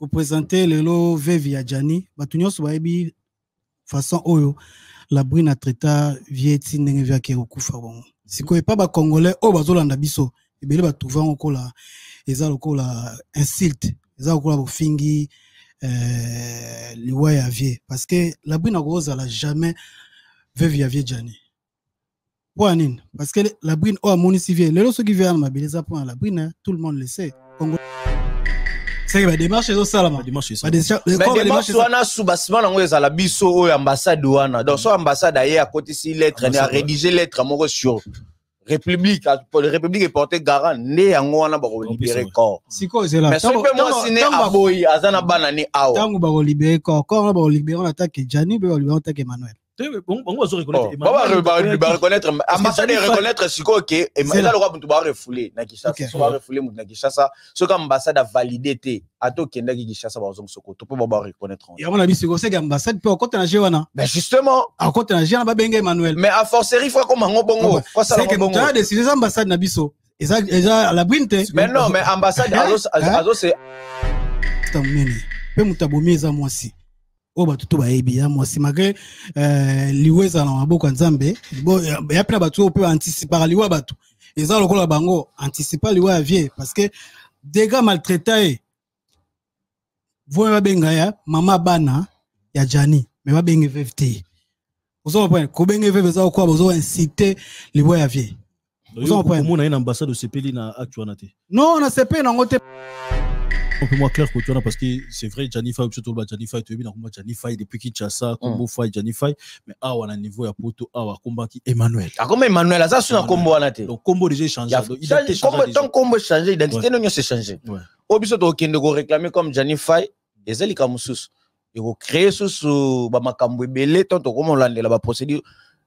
présenter le lot Vevi à Djani. Batunyo Sobaebi, façon Oyo, la brune a traité Vieti Nenevia Kerokufa. Si quoi pas Congolais, oh, Bazolanda Biso, et bien, va trouver encore la, ils ont encore la insulte, ils ont encore la fingi, liwa ya vie. Parce que la brune a rose, elle a jamais Vevi à vie Djani. Parce que la brune, oh, mon ici vient, les autres qui viennent ma beleza pour la brune, tout le monde le sait. C'est que démarche au salama. Démarche wana subasima nango ezala biso oyo ambassade wana. Donc so ambassade aye à côté si lettre a rédiger lettre moko sur République pour la République est portée garant né yango wana ba libérer corps. Siko c'est là. Mais so pe moi sine aboyi azana banani awa. Tango ba libérer corps ba libérer on attaque Djani ba libérer on attaque Emmanuel. On va se reconnaître. On reconnaître ambassade reconnaître siko que Emmanuel le roi buntu ba refouler na Kinshasa so ba refouler mutu na Kinshasa so comme ambassade a validé té ato kenda ki Kinshasa ba zongo soko to po ba reconnaître. Ya mona bisiko c'est ambassade pe côté na jewana. Ben justement à côté na jewana ba benga Emmanuel. Mais à forcerie fois comme ngo bongo quoi ça bongo. C'est que décider ambassade na biso. Et ça la brinte. Mais non mais ambassade azo c'est tamene. Pe mutabomi za mwasi. Oh batuto ba ebia mwasi malgré liweza na maboko nzambe bo ya pla batu peut anticiper liwa batu eza lokola bango anticiper liwa vie parce que dégâts maltraités voya benga ya mama bana ya Djani mais ba benga VFT ozo point ko benga VFT za ko bozo inciter liwa ya vie ozo point mon une ambassade de CPL na actualité non na CPL na ngote un peu moins clair que tu as parce que c'est vrai Djani Faye surtout Djani Faye tu es bien Djani Faye depuis Kinshasa combo Faye Djani Faye mais ah on a niveau ya poto ah on combat qui Emmanuel comme Emmanuel ça sur un combo anaté donc combo déjà changé identité changé donc combo changé identité non c'est changé au biso to kende go réclamer comme Djani Faye ezali kamususu et go créer sous ba makambo ebele tant comme on landela ba procédure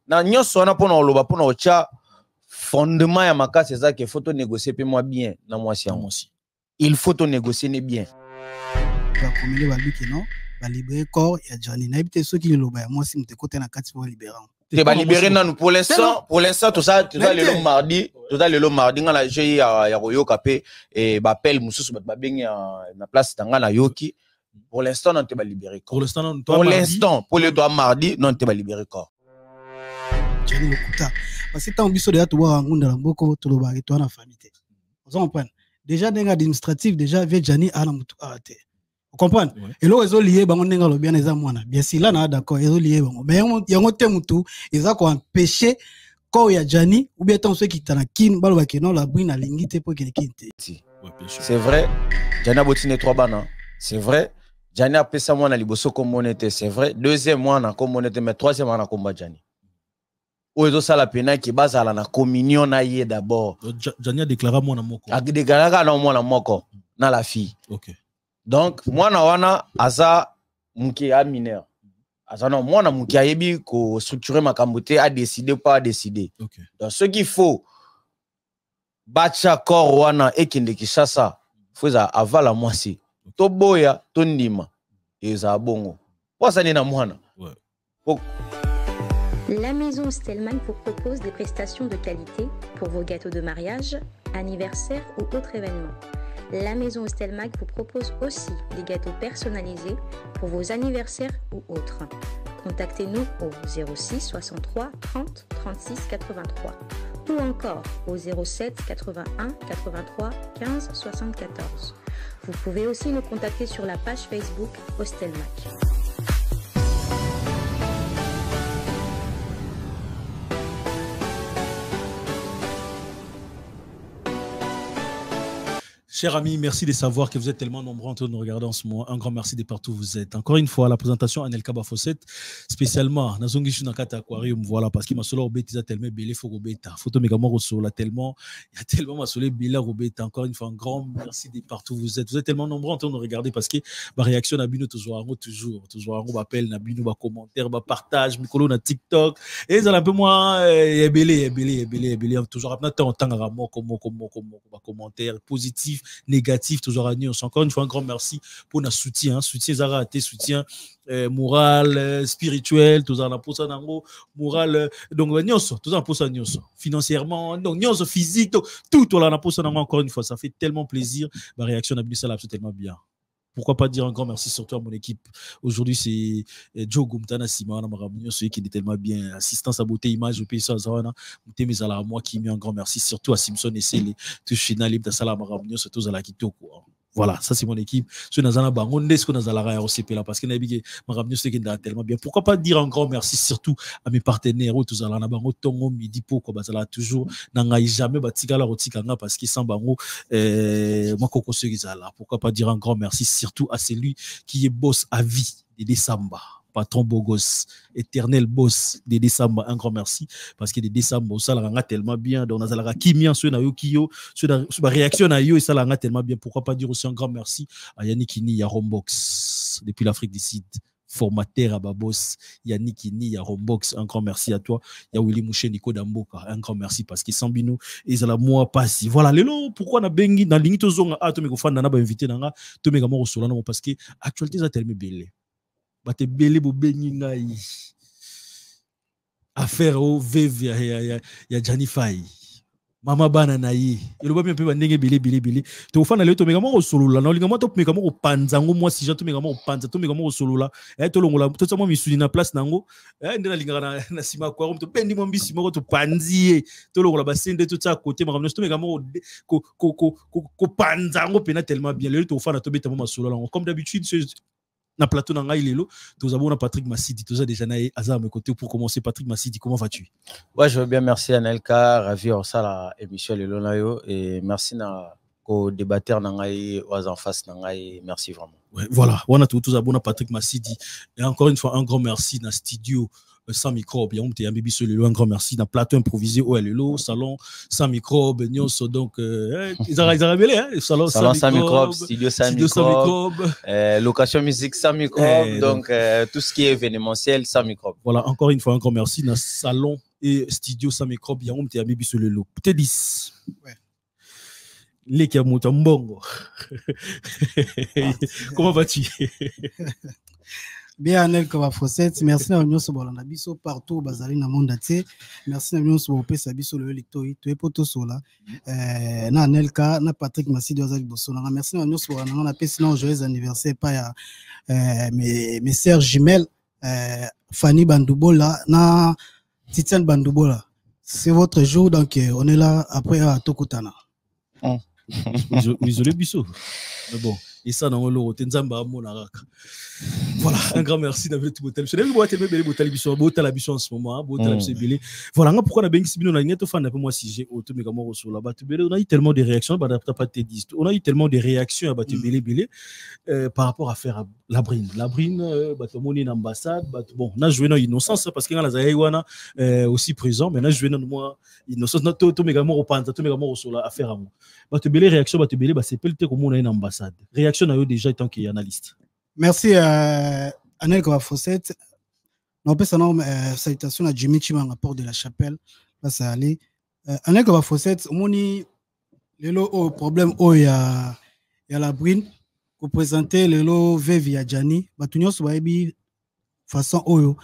na nyonso wana pona oloba pona ocha fondement ya makasi c'est ça que faut négocier puis moi bien na moi si il faut to négocier bien. Ba komele ba biki non, ba libérer corps ya Djani. Na ibite ceux qui le loba moi si mte côté na kati pour libérer. Tu ba libérer non pour l'instant tout ça le mardi, ngala j'ai ya royo kapé et ba appel mususu ba bengi na place tanga na yoki. Pour l'instant non te ba libérer corps. Pour l'instant pour le doigt mardi non te ba libérer corps. Djani lokuta. Parce que tant biso de ya to wa ngunda la mboko to loba to na famille. Vous comprenez? Déjà des administratifs déjà avec Djani à la mutu arrêté. Vous comprenez? Et là ils ont lié bango nenga lo bien les amwana. Bien si là na d'accord ils ont lié bango. Mais yango te mutu ils ont empêché quand il y a Djani ou bien tant ceux qui tana kin balo ba non la brune a lingité pour qu'il kinte. C'est vrai. Djani a botiné 3 bana. C'est vrai. Djani a pesa moi na liboso comme on était, c'est vrai. Deuxième mois na comme on était mais troisième mois na combat Djani. Ozo sala pena ki baza la na communion na yé d'abord. Djani a déclaré moi na moko. A déclaré na moi na moko na la fille. OK. Donc moi na wana aza muki a mineur. Aza non moi na muki a yebi ko structurer makambo te a décider pas décider. OK. Donc ce qu'il faut bacha corps wana ekende Kinshasa faut za avala mwasi. To boya to ndima eza bongo. Posa ni na mwana. Ouais. La maison Stelmach vous propose des prestations de qualité pour vos gâteaux de mariage, anniversaire ou autres événements. La maison Stelmach vous propose aussi des gâteaux personnalisés pour vos anniversaires ou autres. Contactez-nous au 06 63 30 36 83 ou encore au 07 81 83 15 74. Vous pouvez aussi nous contacter sur la page Facebook Stelmach. Chers amis, merci de savoir que vous êtes tellement nombreux en train de nous regarder en ce moment. Un grand merci de partout où vous êtes. Encore une fois, la présentation Anelka Bafosset, spécialement, dans un guichet aquarium, voilà, parce qu'il m'a solo robeta tellement belé, faut robeta. Photo mégamment reçoit tellement, il y a tellement m'a solé belé robeta. Encore une fois, un grand merci de partout où vous êtes. Vous êtes tellement nombreux en train de nous regarder parce que ma réaction n'a bino toujours, on appelle, n'a bino, commentaire, partage, micro, na TikTok. Et ça un peu moins, belé, toujours après, tant à mort, comme commentaire positif. Négatif, toujours à nous. Encore une fois, un grand merci pour notre soutien, soutien moral, spirituel, tout ça, moral, donc, tout ça, pour ça, financièrement, donc, physique, tout, on a pour ça, encore une fois, ça fait tellement plaisir. Ma réaction a bu ça, là, c'est tellement bien. Pourquoi pas dire un grand merci surtout à mon équipe. Aujourd'hui, c'est Joe Gumtana Simana Maramio, celui qui est tellement bien. Assistance à beauté, image, au pays, ça, moi qui mis un grand merci surtout à Simpson et Sele, tout China Libre, Salam Maramio, surtout à la Kitoko. Voilà, ça c'est mon équipe. Ce Nazana Bangonde, ce qu'on a la OCP là, parce que Nabi Maramio, c'est qu'il est tellement bien. Pourquoi pas dire un grand merci surtout à mes partenaires, tous à la Bango, Tongo, Midi, Poko, Bazala, toujours, n'engaille jamais, Batigala, Rotikanga, parce qu'ils sont Bango, moi, Koko, là. Pourquoi pas dire un grand merci surtout à celui qui est boss à vie, Dédé Samba. Patron Bogos, éternel boss de décembre, un grand merci parce que de décembre ça l'a tellement bien donc on a kimia sur na yo kiyo sur la réaction na yo et ça l'a tellement bien. Pourquoi pas dire aussi un grand merci à Yannick Ini à Rombox depuis l'Afrique du Sud, formateur à Babos, Yannick Ini à Rombox, un grand merci à toi. Il y a Willy Mouché Nico Damboka, un grand merci parce qu'ils sont bino et ça la moi passi. Voilà lelo pourquoi na bengi na lingi to zonga a to me ko fanda na ba invité nanga to me gamo solo na parce que actualité ça tellement belle. Bate belé bo bengi ngai affaire au VV ya Janify mama bana na yi eloba bien pe bandenge belé to fana le to mega mo solola na linga mo to mega mo panza ngo moi si je to mega mo panza to mega mo solola to longola to tsamo misuli na place nango ndena linga na sima kwa to pendi mo mbisi moko to panzie to longola basende to tsa côté mega to mega mo ko panza ngo pena tellement bien le to fana to beta mo solola comme d'habitude na plateau nanga ilelo tous avons Patrick Massidi tous déjà naé à mes côtés pour commencer. Patrick Massidi, comment vas-tu? Ouais, je veux bien, merci Anelka, ravi au ça la émission lelo nayo et merci na ko débatteur nangai aux en face nangai, merci vraiment. Ouais, voilà, on a tous avons Patrick Massidi et encore une fois un grand merci dans studio sans microbe, il y a un grand merci dans plateau improvisé au LLO, salon sans microbe, donc ils ont révélé salon sans microbe, studio sans microbe, location musique sans microbe, donc tout ce qui est événementiel sans microbe. Voilà, encore une fois un grand merci dans salon et studio sans microbe, il y a un petit LLO. Peut-être 10. Ouais. Les qui a monté mbongo. Comment vas-tu? Bien, Anel Kawafosset, merci à nous sur la biso partout, Bazali na monde entier. Merci à nous sur le Sabiso le Lictoï, tu es poto sola. Na Anelka, na Patrick Massidi Ozali Bosona. Merci à nous sur la peste, sinon joyeux anniversaire, pas mes sœurs jumelles, Fanny Bandoubola, na Titiane Bandoubola. C'est votre jour, donc on est là après à Tokutana. Désolé, Bissot. Mais bon. Et ça, dans le voilà, un grand merci d'avoir tout botel. Je n'ai pas été bébé botel biso, botel biso en ce moment, botel biso belé. Voilà, pourquoi on a bien ici, on a une fan peu moi si j'ai auto méga mort sur la batte belé. On a eu tellement de réactions, bah pas te dis. On a eu tellement de réactions à batte belé par rapport à faire la brine, bah tout le monde est en ambassade, bah bon, on a joué dans innocence parce que dans la Zaïwana aussi présent, mais on a joué dans moi innocence, notre tout méga mort au pan, tout méga mort sur la affaire à moi. Batte belé réaction, batte belé, bah c'est pelleté comme on a une ambassade. Réaction à eux déjà tant qu'il y a analyste. Merci à Anel Kawafosset. On peut saluer salutation à Jimmy Chima à Port de la Chapelle. Là, ça allait. Anel Kawafosset, on a le problème où il y a la brine. Pour présenter le lot via Jani. Batunyo Swabi façon où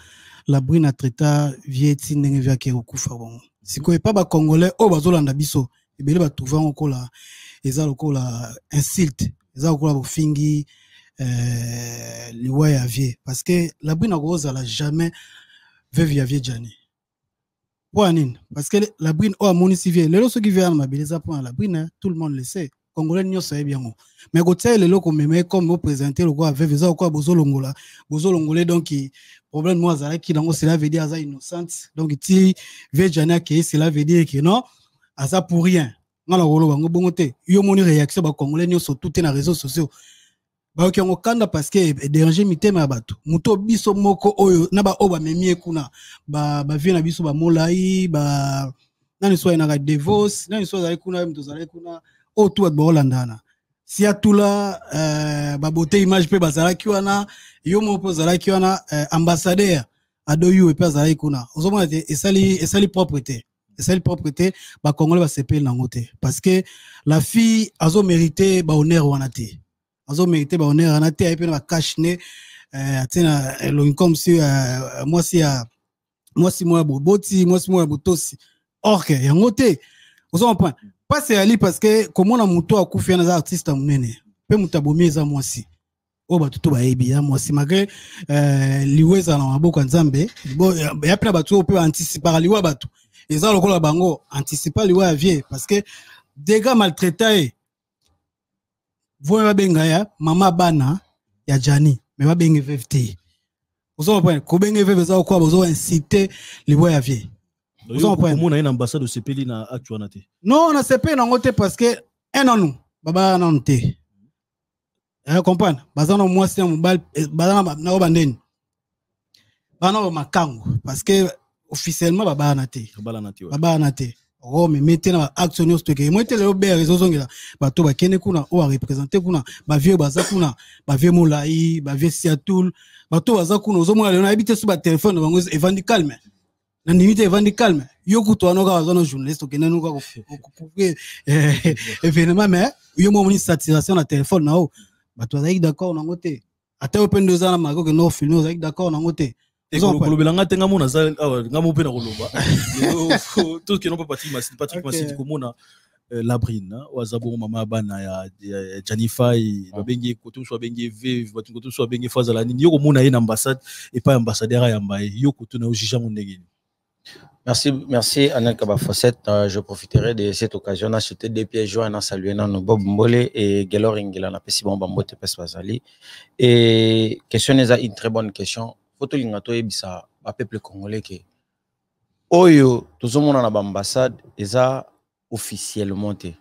la brine a traité vieti n'engevia kerokufa bon. Si quoi pas ba Congolais au bazolanda biso. Et bien, ils trouver encore la, ils ont encore la insulte, ils ont encore la fingi, le ouais avier. Parce que la brune rose, elle a jamais vu avier Jani. Pourquoi? Parce que la brune, oh, mon ici vient. Les lots qui viennent mobiliser pour la brune, tout le monde le sait. Congolais n'y savent bien. Mais quand les lots comme me comme vous présenter le quoi avec ils ont quoi bozolongola, donc problème moi ça qui dans cela veut dire ça innocente. Donc si veut Jani qui cela veut dire que non. À ça pour rien. Ngala wolo bango bongote. Yo moni réaction ba congolais nyoso tout na réseaux sociaux. Ba ok ngo kanda parce que déranger mitema bato. Muto biso moko oyo na ba oba memie kuna. Ba vie na biso ba molai ba nani so na devos, nani so za kuna mto za kuna o tout ba holandana. Si atula ba beauté image pe bazala kiwana yo mo po zala kiwana ambassadeur adoyu e pe zala kuna. Ozomona esali propreté. C'est la propriété, bah Congolais va se payer nangote parce que la fille a mérité bah honneur wanate, a mérité bah honneur wanate et puis na cash ne, tiens comme si moi boboti, moi botosi, or que yangote, vous en point. Pas c'est ali parce que comme on a muto a koufi na artiste munene, pe mutabomi za moi si. o ba tutu ba ebi ya mwasi magre liweza na maboko nzambe bo ya pena batu o pe anticiper liwa batu eza lokola bango anticiper liwa ya vie parce que dégâts maltraités voye ba benga ya mama bana ya Jani mais ba benga VFT vous en prenez ko benga VFT za ko bozo inciter liwa ya vie vous en prenez comment on a une ambassade de CPI na actualité non on a CPI na ngote parce que un an baba na nté comprendre bazana moi c'est un bal bazana na bandeni bana makango parce que officiellement baba na té baba na té oh mais mettez na actionnaire stocké moi té le ber réseau zongela bato ba kene kuna o représenter kuna ba vieux baza kuna ba vieux molai ba vieux siatul bato baza kuna ozomona le na habiter sur ba téléphone bango evandi calme na limite evandi calme yo kuto anoka bazana journaliste okena nuka ko événement mais yo mo moni satisfaction na téléphone na o bato bazaki d'accord na ngote ata open 2 ans na mako que no film ozaki d'accord na ngote kolobelanga te ngamo na za ngamo pe na koloba tout ce qui non pas Patrick Masiti komona Labrine wazabo mama bana ya Janify babengi koto so babengi v bato koto so babengi fazala nini yo komona ye na ambassade et pas ambassadeur ya mbaye yo koto na ojija mon ndengeni. Merci Anel Kabafosset. Je profiterai de cette occasion à souhaiter des pieds joints à saluer Bob Mbole et Gelor Ingela na pesi bon bambote pes bazali. Et question est une très bonne question. Photo lingato ebisa ba peuple congolais que oyo tozomona na ambassade eza officiellement te.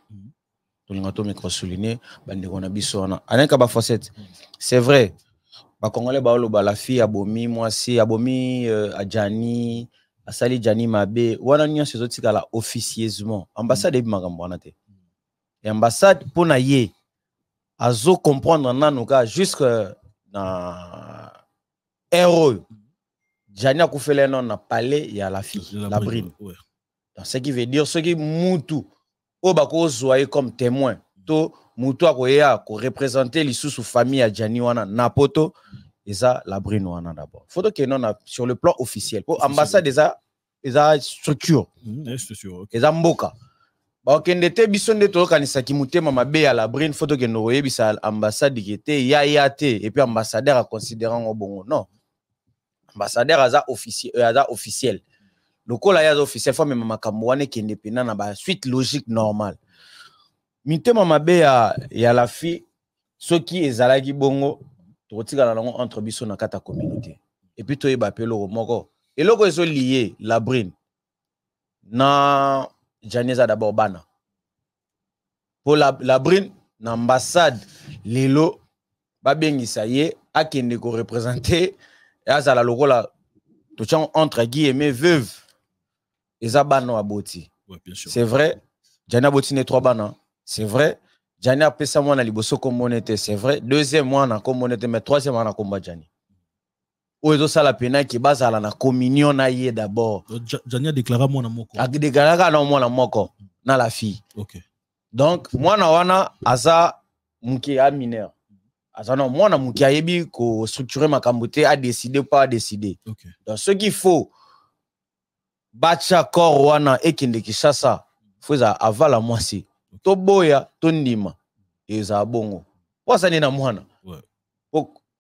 To lingato micro souligner bande kona biso na Anel Kabafosset. C'est vrai. Ba congolais ba oloba la fille abomi mwasi abomi Adjani Asali Jani Mabe, wana nya sezoti kala officieusement. Ambassade ebi makambo wana te. Et ambassade pona ye azo comprendre nanuka jusque na héros. Jani akufele non na palais ya la fille, la brine. Ouais. Donc ce qui veut dire ce qui mutu o bako zoye comme témoin. To mutu akoya ko représenter li sous famille ya Jani wana na poto. Et ça, la brine wana d'abord. Faut que non sur le plan officiel. Pour ambassade des structure. Et ça mboka. Ba okendete biso nde to kanisa kimutema mabe ya la brine faut que no yebisa ambassade qui était ya te et puis ambassadeur a considérant au bongo. Non. Ambassadeur aza officiel. Le kola ya officiel faut même makambo wana kende pena na ba suite logique normale. Mitema mabe ya la fille ce qui ezalaki bongo entre biso na kata communauté et puis to yeba pelo moko et loko ezo lié la brine na Janeza d'abord bana pour la brine na ambassade lelo ba bengisa ye akende ko représenter azala lokola to tient entre guillemets veuve eza bana aboti. C'est vrai Jana boti ne 3 bana, c'est vrai Jani a pesa mwana liboso komonete, c'est vrai. Deuxième mwana komonete, mais troisième mwana komba Jani. Oezo sala pena ki bazala na communion na ye d'abord. Jani a déclaré mwana moko. A déclaré na mwana moko na la fille. OK. Donc mwana wana aza muki a mineur. Aza non mwana muki a yebi ko structurer makambo te a décider pas décider. OK. Donc ce qu'il faut bacha kor wana ekinde Kinshasa, faut za avala mwasi. To boya to ndima eza bongo posa ni na mwana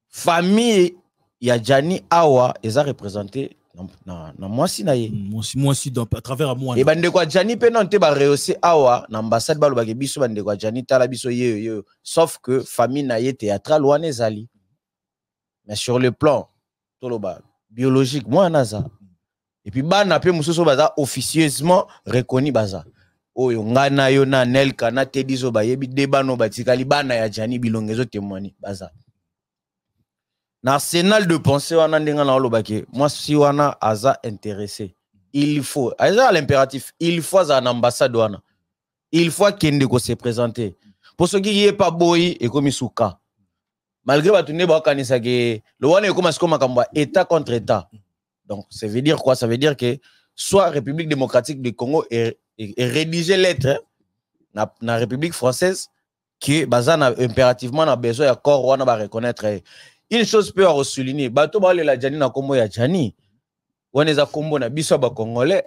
famille ya Jani awa eza représenter na mwasi na ye mwasi à travers mwana et bande kwa Jani pe non te ba rehausser awa na ambassade baloba ke biso bande kwa Jani tala biso ye sauf que famille na ye théâtral wana ezali mais sur le plan toloba biologique mwana za et puis bana pe musoso baza officieusement reconnu baza oyo ngana yo na Nelka na Tedizo ba yebi debano batikali bana ya Jani bilongezo témoigner baza na arsenal de pensée wana ndenga na olobake moi si wana aza intéressé il faut aza l'impératif il faut za ambassade wana il faut kende ko se présenter pour ce qui est pas boy et comme suka malgré batunde ba kanisa ke le wana e comme makambo état contre état donc ça veut dire quoi ça veut dire que soit République démocratique du Congo et rédiger lettre na République française qui bazana impérativement na besoin ya corps wana ba reconnaître une chose peut souligner bato ba le la Jani na kombo ya Jani wana za kombo na biso ba congolais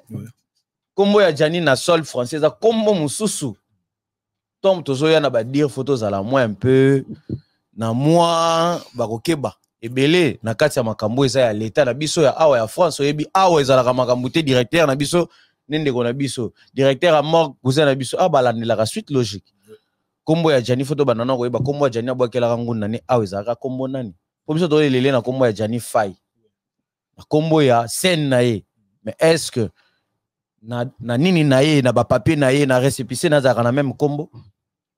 kombo ya Jani na sol française kombo mususu tom tozo ya na ba dire photos à la moins un peu na moi bakokeba ebele na kati ya makambo eza ya l'état na biso ya awa ya France oyebi awa ezalaka makambo te directeur na biso nendeko na biso directeur a mort cousin na biso balandelaka suite logique kombo ya Jani photo banana koyeba kombo ya Jani abwakelaka ngunda ne awa ezalaka kombo nani po biso tolelele na kombo ya Jani Faye na kombo ya scène na ye mais est-ce que na nini na ye na ba papier na ye na récépissé na zaka na même kombo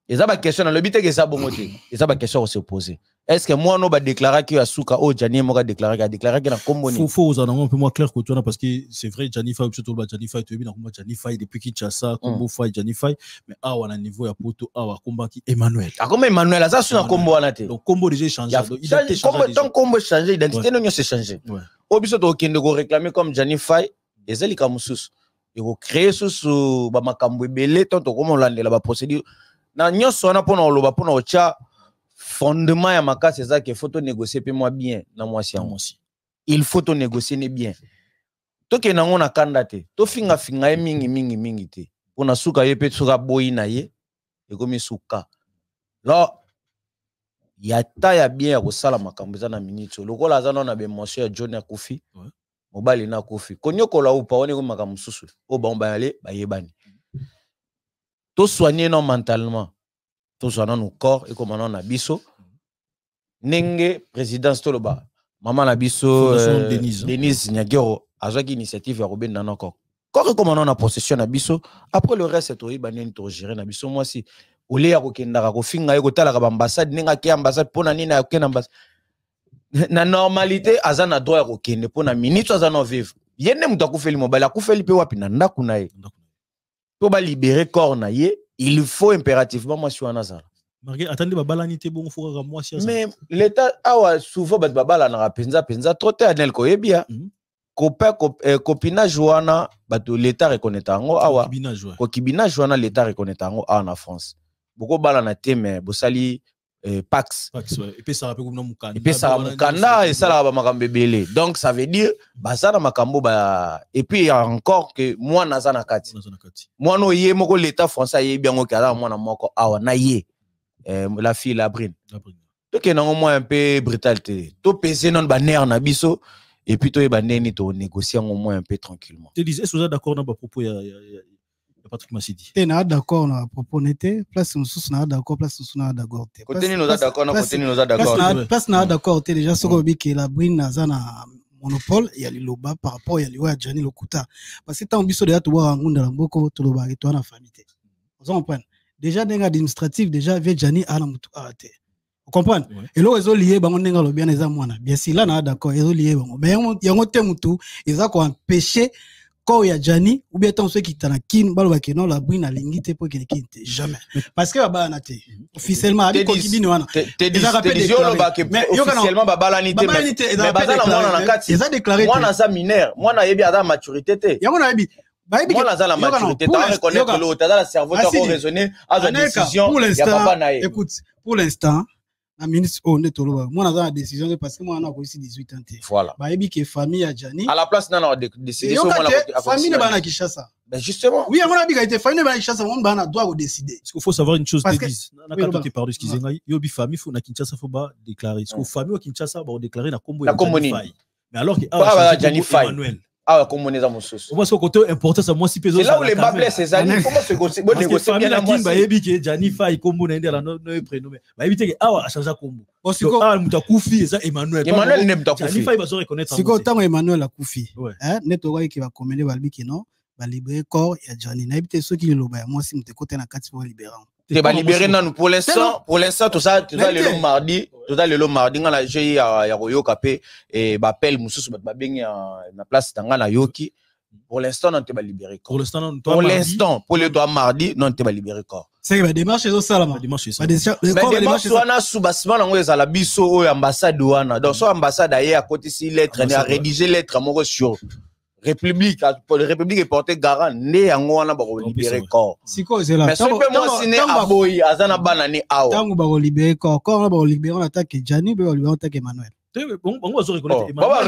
eza ba question na le bité que ça bongo te eza ba question se poser est-ce que moi no ba déclarer que asuka o Jani mo ka déclarer que na kombo ni faut aux un peu moins clair que toi parce que c'est vrai Jani Faye surtout ba Jani Faye tu bien na Jani Faye depuis Kinshasa kombo Faye Jani Faye mais awa na niveau ya poto awa komba ki Emmanuel comme Emmanuel ça sur na kombo wana te donc kombo déjà changé identité changé tant kombo changé identité non c'est changé o biso to kende ko réclamer comme Jani Faye ezali ka mususu et ko créer sous ba makambo ebele tant comme on landela ba procédure na nyonso wana pona oloba pona ocha fondement ya makasi eza que faut négocier pe moi bien na mwasi yango il faut négocier ne bien to ke nango na kanda te to finga ye mingi te pona suka ye pe suka boyi na ye e komi suka là ya ta ya bien ya kosala makambo eza na minute lokola aza na be monsieur John Akufi mobali na Akufi konyokola upa one ko makambo susu o ba yale ba yebani to soigner non mentalement to soigner nos corps et comme on a biso nenge présidence toloba maman na biso Denise Nyagero azaki initiative ya robin na encore corps comme on a possession na biso après le reste to ibani to gérer na biso moi si ole ya kokendaka ko finga ko tala ka ambassade ninga ke ambassade pona nina ke na ambassade na normalité azana droit ya kokende pona minute azana vivre yene muta kufeli mobile akufeli pe wapi na ndaku na ye pour ba libérer corps na ye il faut impérativement moi sur anazala marqué attendez babalani te bon faut moi si mais l'état awa souvent bat babala na penza trop te anel ko yebia copinage wana bato l'état reconnaître ngo awa ko kibinage wana l'état reconnaître ngo awa na France beaucoup bala na te mais bosali Pax et puis ça rappelle comme mukanda et puis ça mukanda et ça la ba makambo belé donc ça veut dire bazana makambo ba et puis encore que moi nazana kati moi no yé moko l'état français yé bien ngo kala moi na moko awa na yé la fille la brine to ke nango moi un peu brutalité to peser non ba nerf na biso et puis to e ba neni to négocier au moins un peu tranquillement te dis est-ce que vous êtes d'accord na ba propos ya Patrick Massidi te na d'accord na propos nete place mususu na d'accord place mususu na d'accord te côté ni nous d'accord na côté ni nous d'accord place na d'accord te déjà soko bi ke la brine na na monopole ya liloba par rapport ya liwa Jani Lokuta parce que tant biso de to wa ngunda la mboko to loba ke to na famille te vous comprenez déjà denga administratif déjà ve Jani ana mutu arate vous comprenez et lo ezo lié bango ndenga lo bien eza mwana bien si là na d'accord ezo lié bango mais yango te mutu eza ko empêcher quand il y a Jani ou bien tant ceux qui t'en a kin baloba ke non la brine alingi te pour qu'il quitte jamais parce que baba na te officiellement abi ko kibini wana te dis officiellement baba la ni te mais baba na mwana na kati ils a déclaré mwana za mineur mwana yebi ada maturité te yango na yebi mwana za la maturité ta reconnaître que l'autre dans le cerveau ta raisonner à la décision ya papa na ye écoute pour l'instant la ministre on est tolo moi dans la décision parce que moi on a aussi 18 ans voilà ba yebi que famille a Jani à la place non décider sur moi la famille ne bana Kinshasa ben justement oui on a dit que famille bana Kinshasa on bana doit décider parce qu'il faut savoir une chose te dis na quand tu parles excusez-moi yobi famille faut na Kinshasa faut pas déclarer parce que famille au Kinshasa ba déclarer na kombo ya Jani Faye mais alors que Jani Faye ah comme on est dans mon sauce moi ce côté important ça moi si peso c'est là où les bas blessent ces années comment se négocier bien la moi ba yebi ke Jani Faye kombo na ndela no prénommé ba yebi te awa a changer kombo ah mutakufi eza Emmanuel ne mutakufi Jani Faye ba so reconnaître siko tango Emmanuel akufi neto wa ki va komele ba libiki non ba libérer corps ya Jani na yebi ceux qui le loba moi si mute côté na kati pour libérer te ba libérer non pour l'instant tout ça le mardi ngala j'ai ya koyoka pe et ba appel mususu ba bengi na place tanga na yoki pour l'instant non te ba libérer corps pour l'instant pour le doigt mardi non te ba libérer corps c'est ba démarche zo sala ma démarche ça démarche wana subasement ngo ezala biso o ambassade wana donc so ambassade aye à côté si lettre à rédiger lettre moko sur République est portée garant né yango wana ba libérer corps siko ezela mais sope moi sine aboyi azana banani awa tango ba libérer corps ba libérer on attaque Jani ba libérer on attaque Emmanuel Bon, on va reconnaître. On va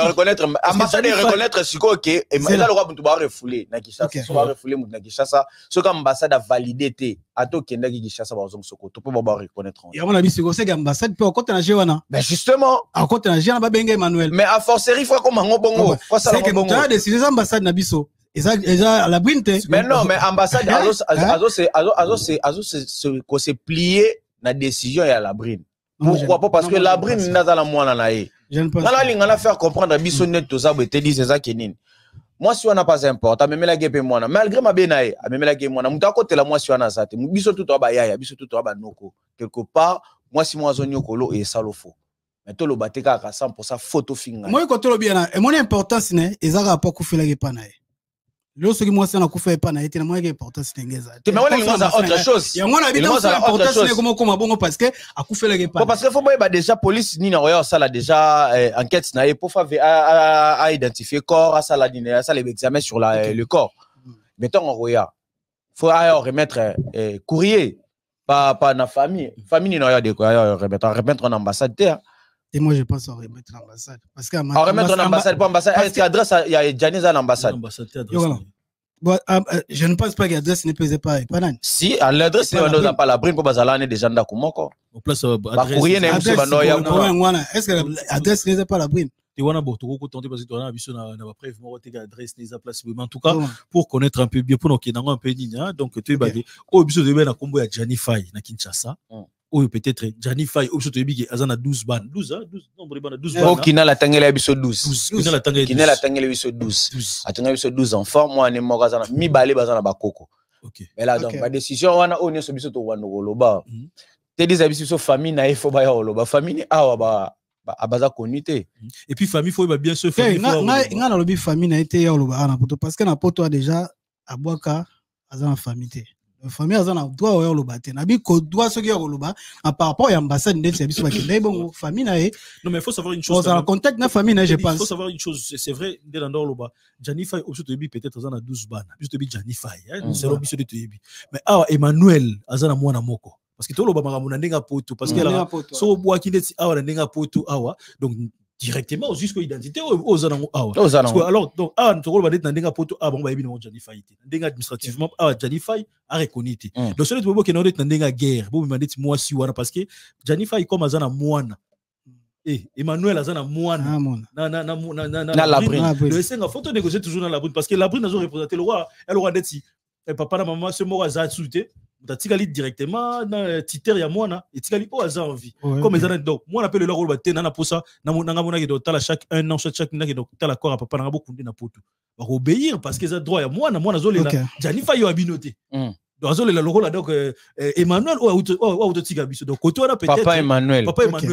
reconnaître. Ambassade reconnaître ce que et là le roi tu vas refouler na Kinshasa. On va refouler na Kinshasa. Ce que l'ambassade a validé ato kenda ki Kinshasa ba zomsoko. Tu peux pas reconnaître. Et on a vu ce que c'est l'ambassade peut encore nager wana. Ben justement, encore nager na ba benga Emmanuel. Mais à forcerie fois comme ngo bongo. C'est que tu as décidé l'ambassade na biso. Et ça déjà la brinte. Mais non, mais ambassade c'est plié la décision à la brine. Pourquoi pas? Parce que la brine n'a pas la moine nae. Je ne pense pas. On a faire comprendre biso net tout ça, te dit c'est ça qui est. Moi si on n'a pas important, même la guepe moi malgré ma benae, même la guepe moi muta côté la moi si on a ça, biso tout ba yaya, biso tout ba noko. Quelque part, moi si moi zone kolo et ça le faut. Mais tout le bateka à 100% photo finga. Moi quand le bien et mon importance ne ezaka pas ku fela gepa nae. Lorsque moi c'est na kufa pas na été na moi importance n'engeza. Mais on est dans autre chose. Et on a bien importance ne comme bongo parce que a kufa la gepa. Parce que faut pas déjà police ni na roya ça là déjà enquête na pour faire à identifier corps à ça la dîner ça les examens sur le corps. Mettons en roya. Faut remettre courrier pas na famille ni na roya de quoi remettre en ambassade. Et moi, je pense à remettre l'ambassade. Parce qu'à remettre l'ambassade, pas l'ambassade. Est-ce qu'il y a adresse à Janice à l'ambassade? Je ne pense pas que l'adresse ne pesait pas. Si, à l'adresse, il n'y a pas la brine pour Bazalane des gens d'Akumoko. Est-ce que l'adresse ne pas la brine? En tout cas, pour connaître un peu bien, pour nous qui un peu donc tu es basé au biso de ben à Combo à Janify na Kinshasa. Ou peut-être Johnny Faye au biso bi azana 12 ban 12 non 12 ban. Oh kina la tangela biso 12. Kina la tangela biso 12. Atanga biso 12 enfants moi ne mo azana mi balé bazana bakoko. OK. Mais là donc ma décision wana o nyoso biso to wano loba. Te dis biso famille na ifo ba ya loba famille awa ba abaza konité. Et puis famille faut bien se faire. Nga na lobi famille na été ya loba ana poto parce que na poto déjà abwaka azana famille. Famille azana droit au lobate na bi ko droit ce qui est loba par rapport à l'ambassade de service bakende bon famille na non mais il faut savoir une chose dans le contexte na famille na je pense il faut savoir une chose c'est vrai de l'endroit loba Janify au biso tebi peut-être azana 12 ban biso tebi Janify c'est le biso de tebi mais Emmanuel azana mwana moko parce que to loba makambo na ndenga poto parce que là so boa kindeti awa na ndenga poto awa donc directement jusqu'aux identités aux anango alors donc nous va être dans poto bon ba yebi no Janify ndenga administrativement Janify a reconnu donc celui bobo que no être dans guerre bo me dit moi si wana parce que Janify comme azana mwana Emmanuel azana mwana na la brine le senga photo négocier toujours dans la brine parce que la brine a représenté le roi elle aura dit papa na maman ce mot a souté tatikali directement na titer ya mwana etikali o aza envie comme ezana donc mwana pe le rôle ba tena na posa na mona ke do tala chaque un an chaque na ke do tala corps papa na beaucoup na poto ba obéir parce que ça droit ya mwana zo lela Janify yo abinoté donc zo lela le rôle donc Emmanuel o tika biso donc koto na peut-être papa Emmanuel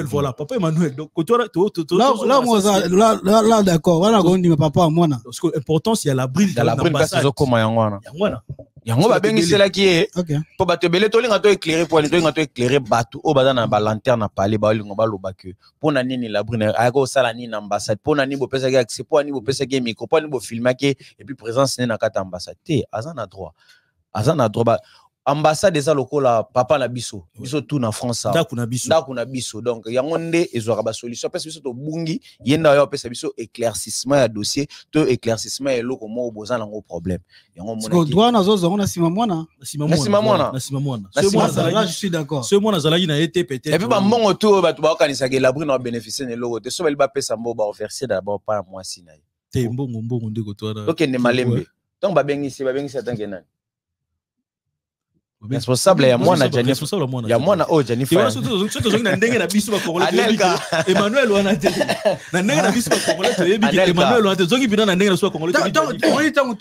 voilà papa Emmanuel donc koto là moi là d'accord voilà on dit papa mwana parce que important c'est la brille dans la brille parce que comme yangwana yango ba bengi sela ki po bato belé to linga to éclairer pour to linga to éclairer bato o bazana ba lanterne parler ba linga ba loba que pona nini la brune ako sala nini ambassade pona ni bo pesa ki accès pona ni bo pesa ki micro pona ni bo filmer ki et puis présence na kata ambassade te azana droit ambassade eza lokola papa na biso tout na France ndako na biso donc yango nde ezwaka ba solution parce biso to bungi yenda yo pesa biso éclaircissement ya dossier to éclaircissement eloko mo boza nango problème yango mona ko droit na zozo na sima mwana là je suis d'accord ce mwana zalaki na été peut-être et puis ba mongo to bato ba kanisa ke la brune na bénéficier ne loko te so bali ba pesa mbo ba verser d'abord pas moi sina te mbongo ndeko to donc ne malembe donc ba bengisi atanke nani responsable ya mwana Janify ya mwana o Janify surtout na ndenge na biso ba congolais Emmanuel wana te na ndenge na biso ba congolais to yebi Emmanuel wana te zongi bina na ndenge na biso ba congolais to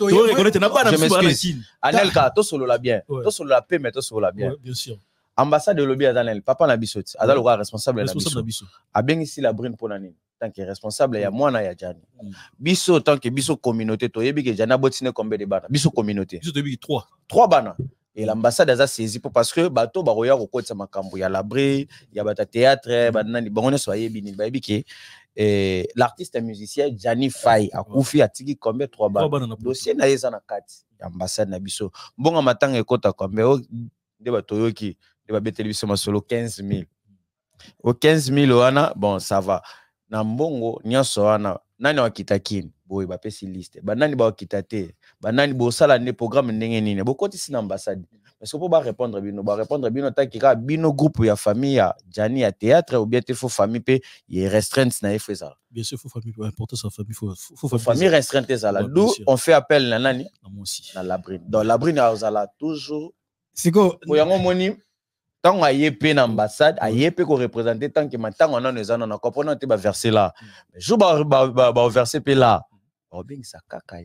reconnaître na pas na biso ba Chine Anelka to solo la bien to solo la paix mais to solo la bien bien sûr ambassade de lobby azanel papa na biso ti azalo ka responsable na biso abengi la brine pona nini tant que responsable ya mwana ya Jani biso tant que biso communauté to yebi ke Jana botine combien de bana biso communauté biso to yebi 3 bana. Et l'ambassade a saisi parce que bateau baroya ko tsa makambo ya l'abri ya bata théâtre banani bangone soyé bini ba biki l'artiste et musicien Janify a koufi atiki combien 3 bana dossier na yeza na kati ambassade na biso bonga matanga ekota combien de bato yoki de ba télévision masolo 15000 au 15000 wana bon ça va na mbongo nyonso wana nani wakita kini boye bapesi liste banani ba wakita te banani bo sala ne programme ndenge nini bokotisi na ambassade parce que pour ba répondre bino takika bino groupe ya famille ya Jani ya théâtre ou bien te fo famille pe y restreinte na efeza bien sûr faut famille important sa famille faut famille restreinte ça là d'où on fait appel na nani na Labrine dans Labrine azala toujours siko oyango moni tant ayepe na ambassade ayepe ko représenter tant que matango na nezana na comprendre te ba verser là jour ba verser pe là obengisa kaka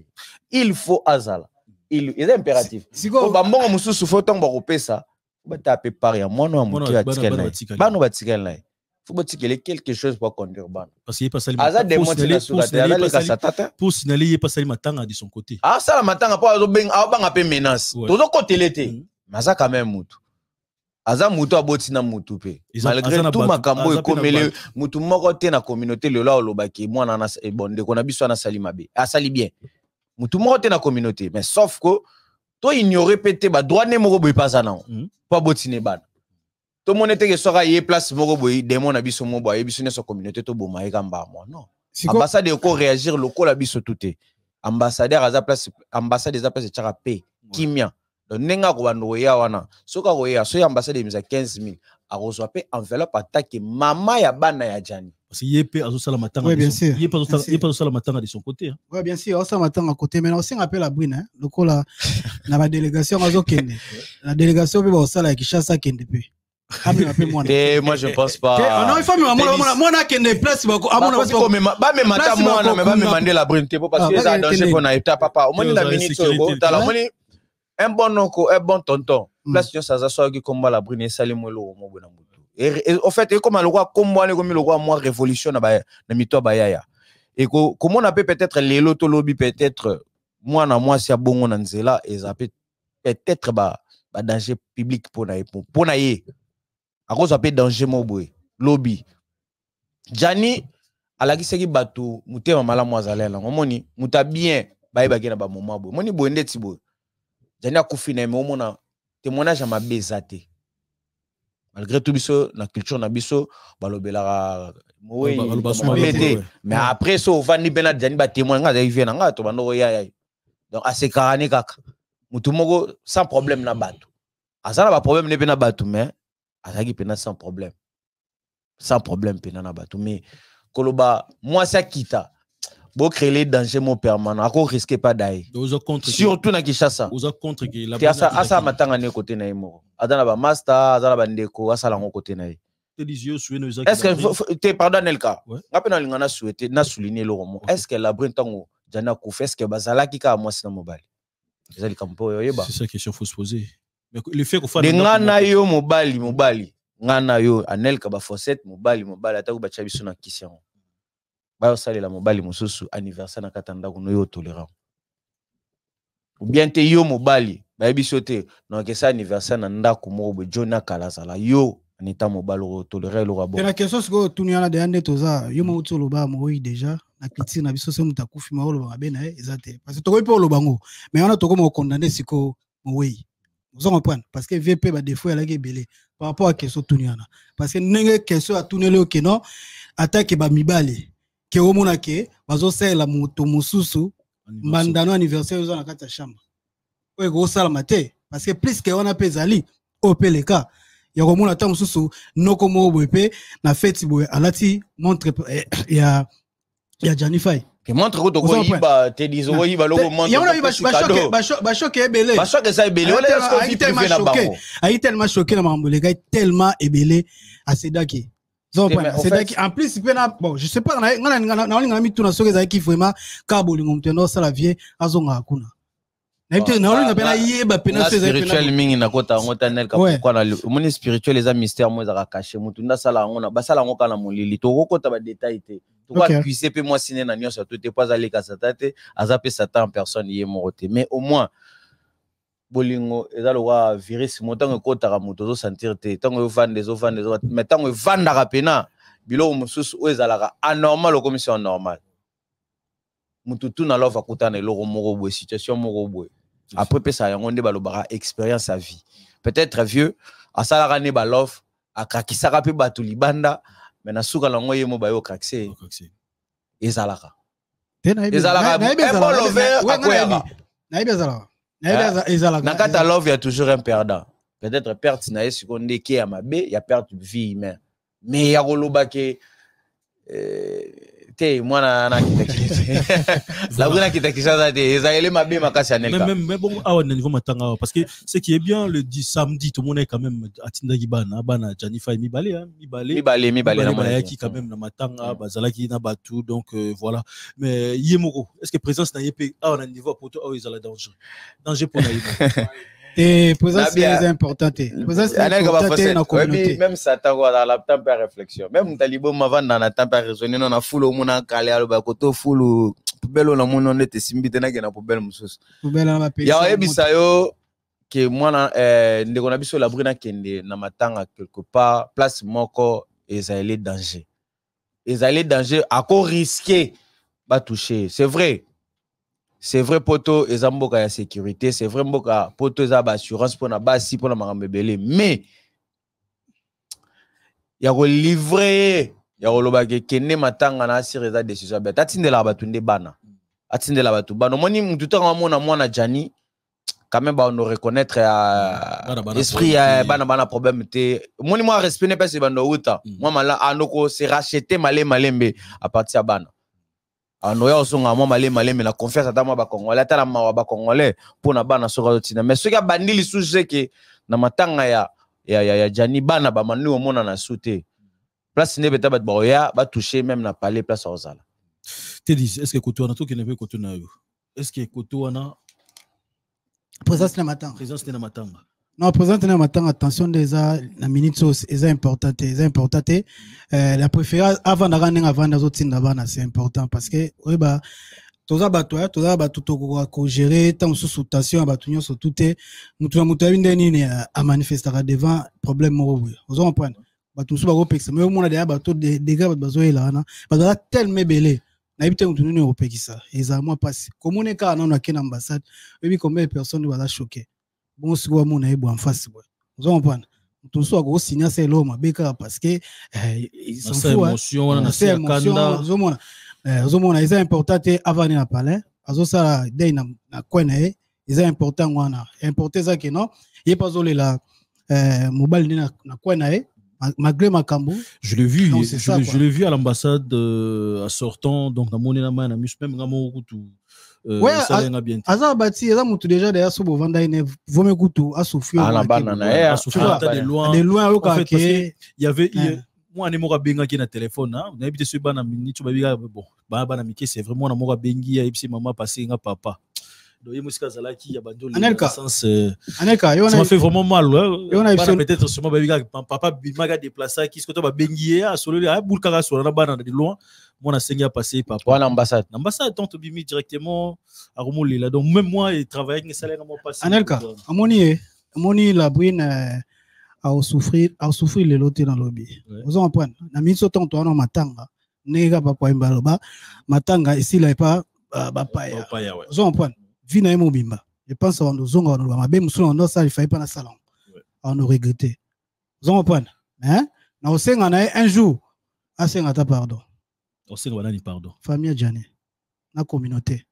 il faut azala il est impératif ko ba mbongo mususu faut tant ba kopesa ba taper par ya mwana wa mutu atikela bano batikela faut batikela quelque chose pour conduire ban parce qu'il pas sali aza de moitié na sukate ala le kasatata pour signaler il pas sali matanga de son côté ça la matanga po azo banga pe menace tozo côté té mais ça quand même mutu aza mutu aboti na mutu pe malgré tout makambo ekomele mutu moko te na communauté le la olobaki mwana na bonde ko na biso na sali mabe asali bien mutu moko te na communauté mais sauf que to ignorer pété ba droit ne moko boy pas na pas botine ban to monete ke soka ye place moko boy démon na biso mo boy biso ne so communauté to boma e kamba mo non ambassade ko réagir loko la biso touté ambassadeur aza place ambassade za place tchaka pe kimia donc nenga ko bando ya wana soka ko ya so ya ambassade misa 15000 a reçoit pe enveloppe attaque mama ya bana ya Jani parce que yep azo sala matanga oui, bien sûr yep azo sala matanga de son côté oui bien sûr azo sala matanga à côté mais on appelle la brune hein loko la na ba délégation azo kende la délégation pe ba sala ya Kishasa kende pe moi je pense pas non il faut moi na kende place ba amona ba me mata moi na me ba me mandé la brune parce que ça danger pour na état papa au moins la minute ko tala moni un bon oncle, un bon tonton. Place yo ça soit qui combat la brune sali mo lo mo bona mutu. Et en fait comme le roi combat comme le roi moi révolution na mito ba yaya. Et comment on appelle peut-être les loto lobby peut-être moi na moi si a bongo na nzela et ça peut-être ba danger public pour na ye. À cause ça peut danger mo boy lobby. Jani ala kiseki batu mutema mala mwazalela. Ngomoni muta bien ba na ba moment boy. Moni boy ndeti boy. Jani akufina mais omona témoignage à ma bezate malgré tout biso na culture na biso balobela mais après so vandi bena Jani ba témoin nga vient nga to bando ya donc asekarani kaka mutu moko sans problème na bato azala ba problème ne bena bato mais azaki pena sans problème pena na bato mais koloba moi ça kita bo créer les dangers mon permanent ako risquer pas d'aller surtout na Kishasa oza contre que la asa matanga ne côté na yemo adana ba master azala ba ndeko asala ngo côté na ye est-ce que te pardonne le cas ngapena lingana souhaiter na souligner le roman est-ce que la brune tango Jana ko fait ce que bazala ki ka moi sina mobile ezali kampo yo yeba c'est ça question faut se poser mais le fait qu'on fasse de ngana yo mobile ngana yo anel ka ba fossette mobile ataku ba chabiso na kisien ba sale la mobile mususu anniversaire na katanda kuno yo tolérant ou bien te yo mobile ba biso te no ke sa anniversaire na ndako mo bo jona kala sala yo anita mobile tolérer le rabo la question c'est que tunyana de ande toza yo mo utolo ba mo déjà na critique na biso se mutakufi ma olo ba bena ezate parce que to ko pe olo bango mais on a to ko mo condamner siko mo oui vous comprenez parce que VP ba défaut ya la belé par rapport à question tunyana parce que nenge question a tunele o non attaque ba mibale ke omona ke bazo sala moto mususu mandano anniversaire aux na kata chambre oyo go sala mate parce que plus que on a pezali au peleka ya komona ta mususu noko mo bope na fête boye alati montre ya Janify que montre ko to ko iba te dizo ko iba logo montre ya ona ba choqué ebele ba choqué ça ebele wala est-ce que vite privé na bango ayi tellement choqué na mamboleka tellement ebele asedaki c'est en plus bon je sais pas na mi tuna soke za ki vraiment ka bolingo mtendo sala vie azonga hakuna na ite na olinga pena yeba pena se spirituel mingi na kota ngota nel ka pourquoi na moni spirituel les mystère mo za cacher mutu nda sala ngona ba sala ngoka na molili to kokota ba détail te to kwa cuiser pe moi sine na nyonso to te pas aller ka satate azape satan en personne yé moroté mais au moins bolingo ezalo wa virus motango kotaka mutu zo sentir te tango vande mais tango vandaka pena bilo mususu o ezalaka anormal comme si normal mutu tu na lova kutana eloko moko boy situation moko boy après pesa yango nde balobaka expérience à vie peut-être vieux asala ne ba love akakisaka pe batu libanda mais na suka lango yemo ba yo craxé ezalaka na kata love ya toujours un perdant peut-être perte na seconde qui ya mabe ya perte vie humaine mais ya koloba ke te mwana na la bruna qui takisa te ezalé mabe makasi anelka mais bon à niveau matanga parce que ce qui est bien le samedi tout le monde est quand même atinda gibana bana Janify mibale na qui quand même na matanga bazalaki na batu donc voilà mais yemoko est-ce que présence na yep on a niveau poto oh ils ont danger pour na et présence c'est important présence c'est important na communauté même ça tant dans la temps par réflexion même talibo mavanda dans la temps par raisonner na full mona kale aloba koto full poubelle na mona nete simbite na na poubelle mususu poubelle na pays ya ebisa yo que moi ndeko na biso la bruna kende na matanga quelque part place moko ezali danger à quoi risquer ba toucher c'est vrai poto ezamboka ya sécurité c'est vrai mboka poto ezaba assurance pour na basi pour na makambebele mais ya ko livrer ya ko loba ke kende matanga na asire za décision ba tatindela batu nde bana atindela batu bana moni mutu tanga mwana Jani quand même ba on reconnaître esprit bana problème te moni moi respect ne pas se bando uta moi mala anoko se racheter malembe à partir bana anoya osonga mo malembe na confiance atama ba congolais atala ma ba congolais pour na bana soka tina mais ce qui a bandili sous que na matanga ya Jani bana ba manu omona na souté place ne beta ba boya ba toucher même na palais place ozala te dis est-ce que Kotoana to qui ne veut Kotoana yo est-ce que Kotoana présence na matanga non présence na matanga attention déjà la minute sauce est importante la préférence avant d'aller avant les autres bana c'est important parce que oui bah toza bato to ko gérer tant sous tension bato nyonso tout est mutu binde nini a manifester devant problème moko vous comprenez bato sous ba kopekisa mais mona derrière bato dégâts bazo ela na bazo tellement belé na ibite mutu nini opekisa ezama passe comme on ka na kena ambassade oui combien de personnes va choquer bon si quoi mon ebo en face vous comprenez tout soit go signer c'est l'homme beka parce que ils sont fous émotion na c'est kanda zomona c'est important avant na palais azo ça dei na kwena c'est important wana important ça que non il pas zole la mobile na kwena malgré Makambu je l'ai vu je l'ai vu à l'ambassade à sortant donc na monena na mus même ngamo kutu ouais aza bati eza mutu déjà derrière so bovanda ine vome kutu a souffrir à la banana a souffrir de loin au cas que il y avait moi ne moka benga ki na téléphone na habité sur bana minute babiga bon bana mike c'est vraiment na moka bengi ya ipsi maman passer nga papa donc il musika zalaki ya bando le sens Anelka ça m'a fait vraiment mal peut-être sûrement babiga papa bimaga déplacer qui ce que to ba bengi ya solo ya bulka solo na bana de loin moi na sengi a passé papa voilà ambassade tant to bimi directement à Romoli là donc même moi il travaille avec salaire à mon passé Anelka amoni la brune à souffrir les lotés dans le lobby vous en prenez na miso tant to na matanga nega papa imbaloba matanga ici là pas bapaya vous en prenez vina emo bimba je pense on nous zonga on mabe musuno on ça il fallait pas na salon on nous regretter vous en prenez hein na osenga na un jour asenga ta pardon osenga banani pardon famille Jani na communauté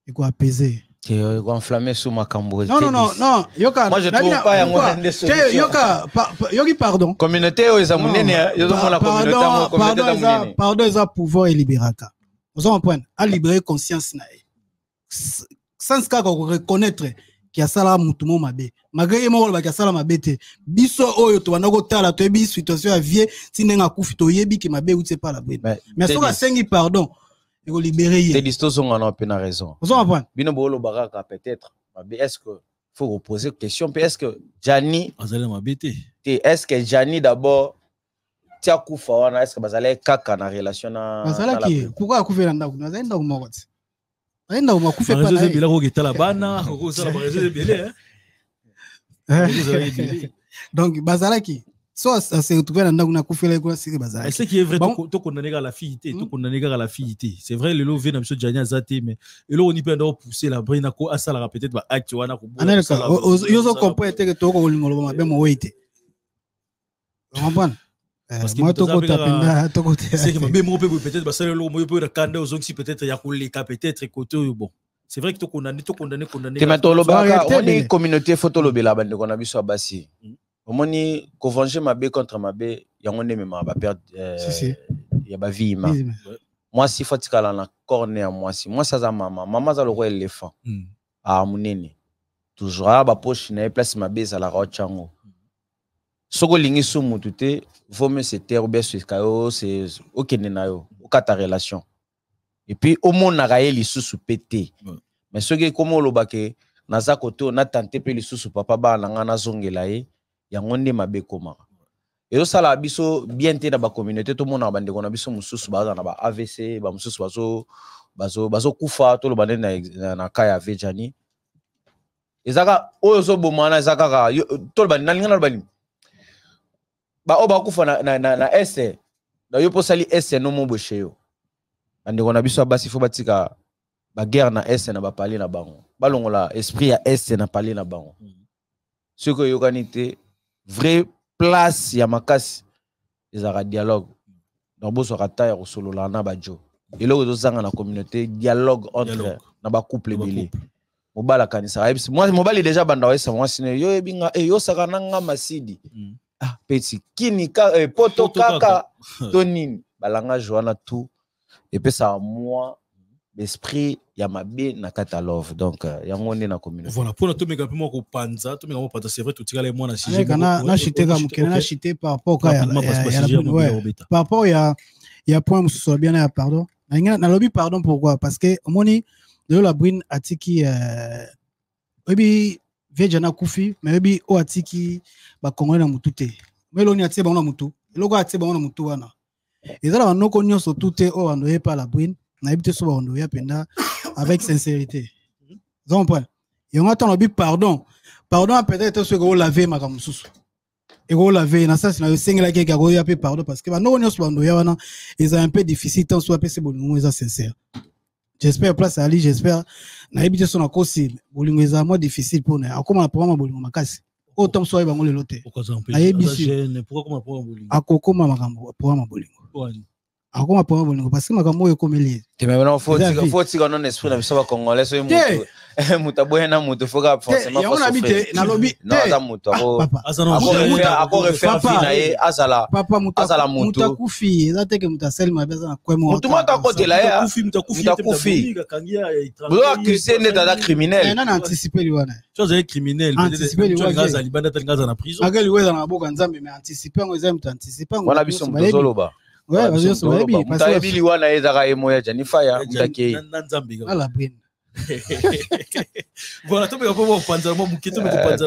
il faut apaiser que enflammer sous Makambu non yoka moi je trouve pas y yoka yoki pardon communauté aux amunene la communauté pardon ça pouvoir et libéraka vous en prenez à libérer conscience na sans ka ko reconnaître qui a sala mutumo mabe malgré mo ba ki sala mabete biso oyo to banako tala to bi situation à vie tinenga kufi to yebi ki mabe ou c'est pas la bride mais so ka sengi pardon et ko libérer te distorsion on a peine raison vous en prenez bino bolo baraka peut-être mabe est-ce que faut reposer question est-ce que Jani azale mabete est-ce que Jani d'abord tia kufa wana est-ce que bazale kaka na relation na bazala ki pourquoi akufa na ndako na ndako moko aenda umakufe pa na bila ko getala bana ko sala ba réseau belé donc bazalaki so ça se retrouver dans ndako na kufela ko siri bazalaki est-ce qui est vrai to condamner à la fillité to condamner à la fillité c'est vrai le love na monsieur Jani azate mais et là on y peut d'abord pousser la brina ko asala peut-être ba acte wana ko yo zo comprendre que to ko lingolo ba mabe mo wete on comprend Parce que moi toko tapenda toko c'est que même on peut peut-être parce que le peut regarder aux autres si peut-être il y a les cas peut-être côté bon c'est vrai que tu condamné on est communauté photo lobela bande qu'on a vu sur Bassi on est convenger ma bé contre ma bé ya on est même ba perdre ya ba vie moi si faut que la corner moi ça za maman za le roi éléphant ah munene toujours ba poche na place ma bé ça la rochango soko lingi sumu tuté vaut mieux se taire ou bien se kayo c'est okende na yo okata relation et puis au monde na raé li sous pété mais ce qui comme lo baké naza koto na tenté pe li sous papa ba na na zongela ye ya ngonde mabe koma et ça la biso bien té na ba communauté tout monde na bande ko na biso mususu ba na ba AVC ba mususu bazo kufa to lo bande na kaya vejani ezaka ozo bomana ezaka to lo bande na linga na bande ba oba kufa na ese da yo posali ese no mo boshe yo ande ko na biso basi fo batika ba guerre na ese na ba parler na bango balongola esprit ya ese na parler na bango ce que yo kanité vrai place ya makasi ezaka dialogue dans boso kata ya solo la na bajo et là ozo zanga na communauté dialogue entre na ba couple belé mobala kanisa moi mobali déjà banda wa esa moi sine yo ebinga yo saka nanga masidi ah petit kini ka poto kaka tonine balanga joana tout et puis ça moi l'esprit ya mabe na kata love donc ya ngone na communauté voilà pour notre méga mo ko panza to méga mo panza c'est vrai tout tika les moi na sujet na chité comme na chité par rapport par rapport ya point mususu bien ya pardon na lobby pardon pourquoi parce que omoni de la brune atiki obi vejana kufi mais obi o atiki ba kongole na mutute meloni atie ba na mutu loko atie ba na mutu wana ezala banoko nyonso tute o bandoye par la brune na ebite so bandoye penda avec sincérité donc point et on attend obi pardon peut-être ce que vous laver makamususu et vous laver na ça c'est na singela ke ka go ya pe pardon parce que banoko nyonso bandoye wana est un peu difficile tant soit c'est bolingo eza sincère. J'espère place à Ali, j'espère na ebite son akosi bolingo eza moins difficile pour na akoma na programme bolingo makasi autant soit bango le loté pourquoi comment programme bolingo akokoma makambo programme bolingo akoma programme bolingo parce que makambo yo komeli te maintenant faut que non esprit na biso ba congolais so mutu boyena mutu foka forcément faut souffrir na lobby non za mutu ako refaire fina ye azala mutu akufi eza teke mutu asali mabeza na kwemo mutu mata kote la ya mutu bo accusé d'être criminel na anticiper lui wana chose est criminel peut-être gaza libanda tel gaza na prison akeli weza na boka nzambe mais anticiper ngo eza mutu anticiper ngo wana biso muzoloba ouais vas-y so baby parce que bili wana ezaka emoya janifaya mutake na nzambe ala brine voilà to me ko panza mo muketo me ko panza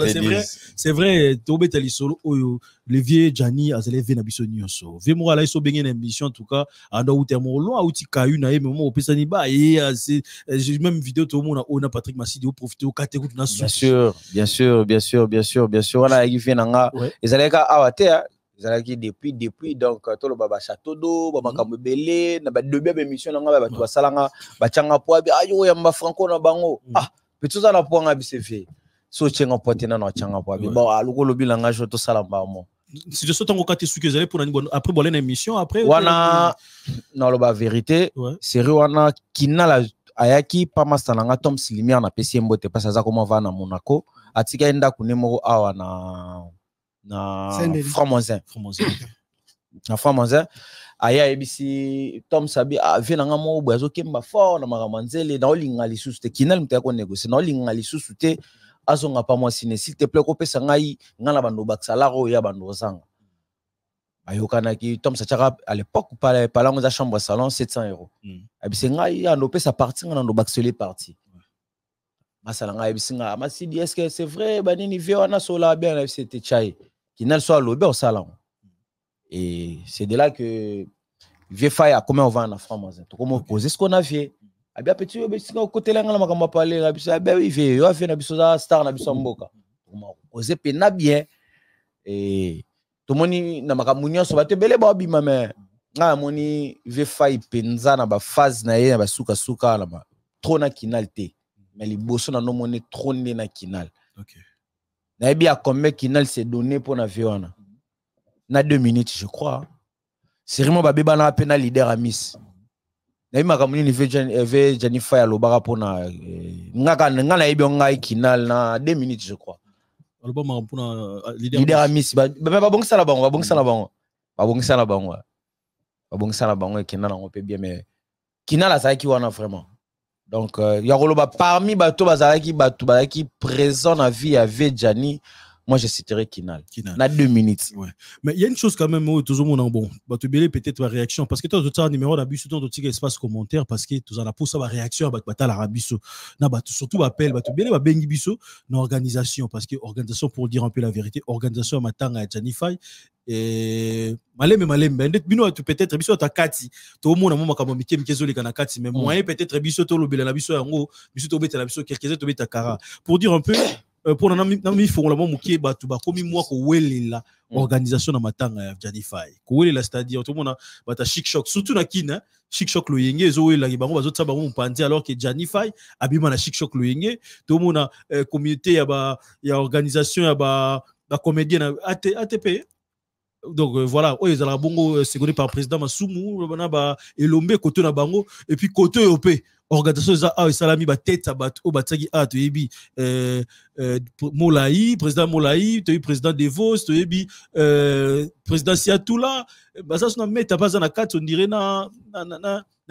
c'est vrai to betali solo oyo le vieux Jani azele ve na biso nyonso ve mo ala iso bengé na émission en tout cas ando uté mo lo auti kayu na yeme mo opesani ba et c'est même vidéo to mo na ona Patrick Masidi o profiter o kate na bien sûr wana yifi nanga ezaleka awate ezalaki depuis donc to lo baba château d'eau ba makambo belé na ba debia émission nanga ba to basalanga ba changa po abi ayo ya mba franco na bango petit ça na po nga bisefe so chenga pote na changa po abi bon aloko lobi langa jo to sala mbamo si je saute en côté suki ezalé pour après bolé na émission après wana na lo ba vérité série wana kinala ayaki pa masananga Tom Silimier na pesi mbote parce ça comment va na Monaco atika enda kunemoko awa na Framonzin aya ebisi Tom Sabi ave na ngamo bozo kemba fort na makamanzele na olinga lisusu te kinal mta ko négocier na olinga lisusu te azonga pa moi sine s'il te plaît ko pesa ngai ngana bando baksalaro ya bando zanga ayokana ki Tom Sachara à l'époque par la chambre salon 700 €. Ebisi ngai ya no pesa parti ngana ndo baksele parti masala ngai ebisi nga masidi est-ce que c'est vrai banini vie wana sola bien c'était chai qui n'a soit lobé au salon et c'est de là que vieux faille a comment on va en France tout comment poser ce qu'on a fait a bien petit côté là ngala makamba parler la biso bien oui vieux yo a fait na biso star na biso mboka comment poser pena bien et tout moni na makamunyo so bato belé ba bima mais nga moni vieux faille penza na ba phase na ye na ba suka na ba trop na kinalité mais les bosso na no moni trop na kinal OK. Na bien combien Kinal s'est donné pour na viona. Na 2 minutes je crois. Sérieusement, Babeba n'a peine leader à Miss. Naï makamuni ni ve Jennifer ya lobara pona ngaka ngana ibi ngai kinal na 2 minutes je crois. Alobama pona leader à Miss ba bongisa la bango kinal on peut bien mais kinal a ça qui wana vraiment. Donc ya roloba parmi bato bazalaki présent na vie avec Jani. Moi, je citerai Kinal. Na 2 minutes. Ouais. Mais il y a une chose quand même où tout le monde bon. Bah tu belé peut-être ma réaction parce que toi tu as un numéro d'abus tout petit espace commentaire parce que tu as la pousse ma réaction bah la rabiso. Na bah surtout appel bah tu belé bah bengi biso na organisation parce que organisation pour dire un peu la vérité organisation matanga à Janify et malem bino tu peut-être biso ta kati to mona mo makamo mike mikezo le kana kati mais moyen peut-être biso to lobela na biso yango biso to beta na biso quelques to beta kara pour dire un peu pour nami fongolamo mukie batu ba komi moi ko welela organisation na matanga ya Janify ko welela c'est-à-dire tout le monde bata chic choc surtout na kina chic choc lo yenge zo welela ki bango bazotsa bango mpandi alors que Janify abima na chic choc lo yenge tout le monde communauté ya organisation ya ba comédien na ATP. Donc voilà, ils ont bongo secondé par le président Masumu, ba elombe côté na bango et puis côté OP organisation za a salami ba tête ba o bataki a to yebi Molaï, président Molaï, to président Devos, to yebi président Siatoula, ba ça na meta pas na 4 on dirait na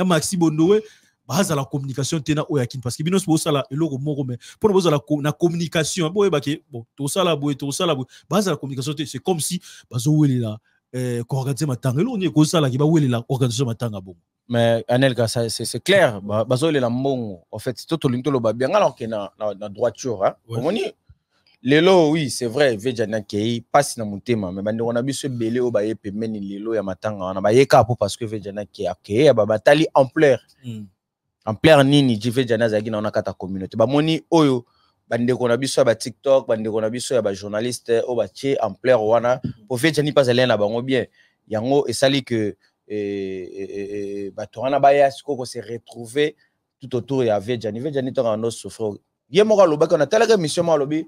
Maxi Bondowe. Base à la communication tena oyakin parce que binos bo sala eloko moko mais pour nous la communication bon tout ça la base à la communication c'est comme si bazo weli la organiser matanga elo ni ko sala ki ba weli la organisation matanga bon mais Anelka c'est clair bazo weli la mbongo en fait tout linto lo ba bien alors que na droiture hein omoni lelo oui c'est vrai vejana kei passe na mutema mais bandi on a biso belé o ba yepe meni lelo ya matanga on ba yeka parce que vejana kei akei ba batali ampleur en plein nini jive jana zagi na kata communauté ba moni oyo bande ko na biso ba TikTok bande ko na biso ba journaliste o ba tie en plein wana pour faire jani pas aller na bango bien yango et sali que ba torana ba ya siko ko se retrouver tout autour ya Vejani to na souffre ye mo lo ba ko na tala que mission mo lobi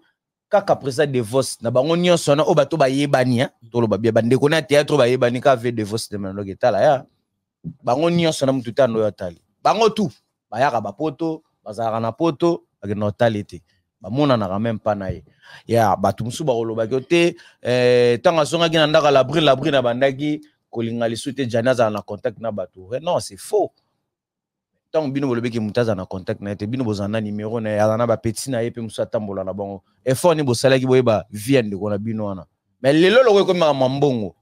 kaka président de Vos na bango nyonso na o ba to ba yebani to lo ba bien bande ko na théâtre ba yebani ka ve de Vos de mano getala ya bango nyonso na mutu tano yo tali bango tout bayaka bapoto bazalaka na poto bakena otalité bamona na même pas na ye ya batu musu bakolobaki te ntango azongaki na ndaka labri na bandaki kolinga lisu te Jani azala na contact na batu non c'est faux ntango bino bolobeki mutu aza na contact na ye te bino bozala na numéro na ye aza na bapeti na ye mpe mosusu atambola na bango effort ni bosalaki boyeba vie ya ndeko na bino wana mais lelo loko ekomaka mambongo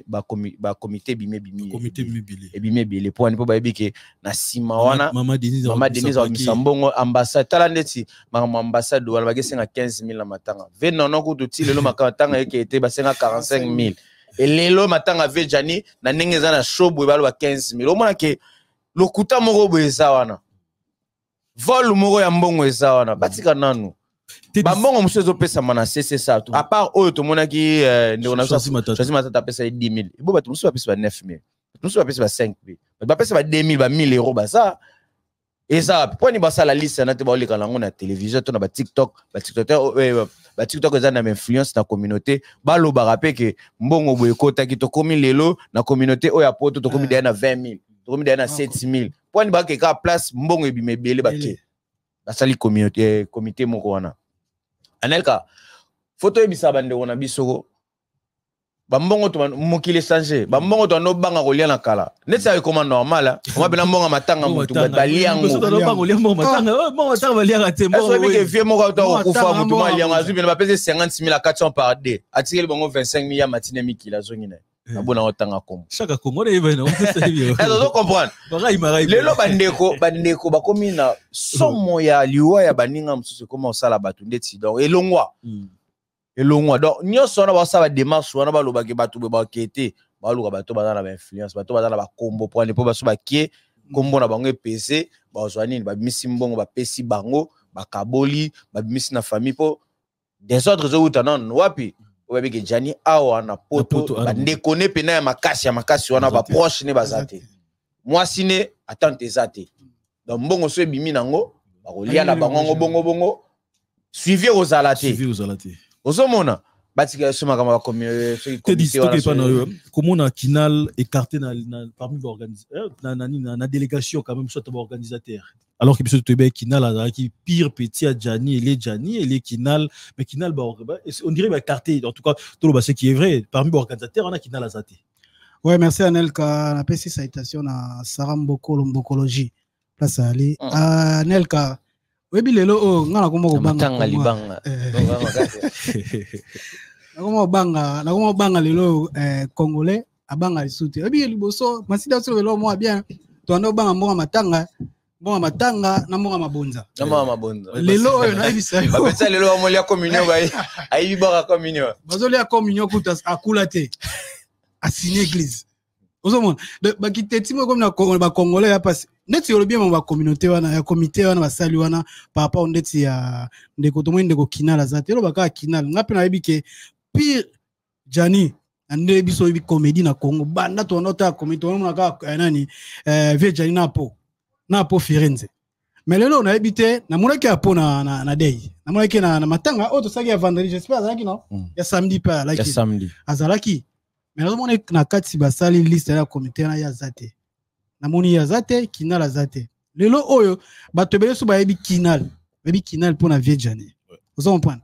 ba comité bimebile pour ne pas que na sima wana Mama Denise wa misambongo ambassade tala ndeti mama ambassade wala bagesenga 15,000 na matanga ve nono ko tuti lelo makatanga yeke ete basenga 45,000 et lelo matanga ve Jani na ndenge za na show balo ba 15,000 omona ke lokuta moko boeza wana vol moko ya mbongo eza wana batika nanu bambongo musezo pesa mana c'est ça tout à part oyo to monaki ndona choisi matata pesa 10,000 ibo batu musu pesa 9,000 musu pesa 5,000 ba pesa 2,000 ba 1,000 euros ba ça et ça poni ba ça la liste na te ba olika lango na télévision to na ba TikTok eza na influence na communauté ba lo ba rapé que mbongo boye kota ki to komi lelo na communauté oya poto to komi na 20,000 to komi na 7,000 poni ba ke ka place mbongo ebimebele ba ke basali comité moko wana Anelka photo ebisa bande wana bisoko bambongo to mokile changer bambongo to no banga kolia na kala netsa ekoma normal on va bena mbonga matanga mutu baliango matanga balianga tembo so bike vie moko to kufa mutu malianga azu bena bapese 50,400 par day atikeli bongo 25,000 ya matine mikila zongina na bona otanga kombo chaque kongo na yeba na on comprendre lelo bandeko bakomi na somo ya liwa ya baninga mususu koma osala batu ndeti donc elongwa donc nyonso na basala démarche wana balobaki batu be bakete baluka bato bazala ba influence bato bazala ba kombo pour ne pas baso bakie kombo na bango PC bazwa nini babimisi mbongo bapesi bango bakaboli babimisi na famille po des autres non wapi oyebi ke Jani awa na poto bandekone pena ya makasi wana ba proche ne bazate mwasi ne attente zate donc mbongo so ebimi nango bakolia na bango bongo suivi aux alate ozomona batika soma kama comme comment on a Kinal écarté parmi les organisateurs na délégation quand même soit organisateur alors que biso tobe Kinal qui pire petit à Jani et les Kinal mais Kinal on dirait écarté en tout cas tout le ce qui est vrai parmi les organisateurs on a Kinal azaté. Ouais, merci Anelka na pesi citation na Saramboko Lombokologie place ali Anelka webi lelo ngana komoko banga tanga libanga na komo banga lelo congolais abanga lisuti webi liboso masida so lelo mo bien to ando banga mo matanga na mo mabonza lelo oyo na ibisa yo ba pesa lelo mo lia communion ba ayi bora communion bazolia communion kuta akula te assigné église ozomona ba kitetimo comme na Congo ba congolais ya passe ndeti yolo bien ba communauté wana ya comité wana basali wana par rapport ndeti ya ndeko to ndeko Kinala zate lo baka Kinala ngapi na yebike pire Jani ande biso bi comédie na Congo banda to nota comédie to na ka nani vie Jani na po Firenze mais lelo na yebite na monaki apo na day na monaki na matanga auto saki ya vendredi j'espère azalaki non ya samedi pa like ya samedi azalaki mais nazomona na kati basali liste ya comité na ya zate namoni ya zate Kinala zate lelo oyo bato bele so bayebi Kinal pour na vie Jani vous comprenez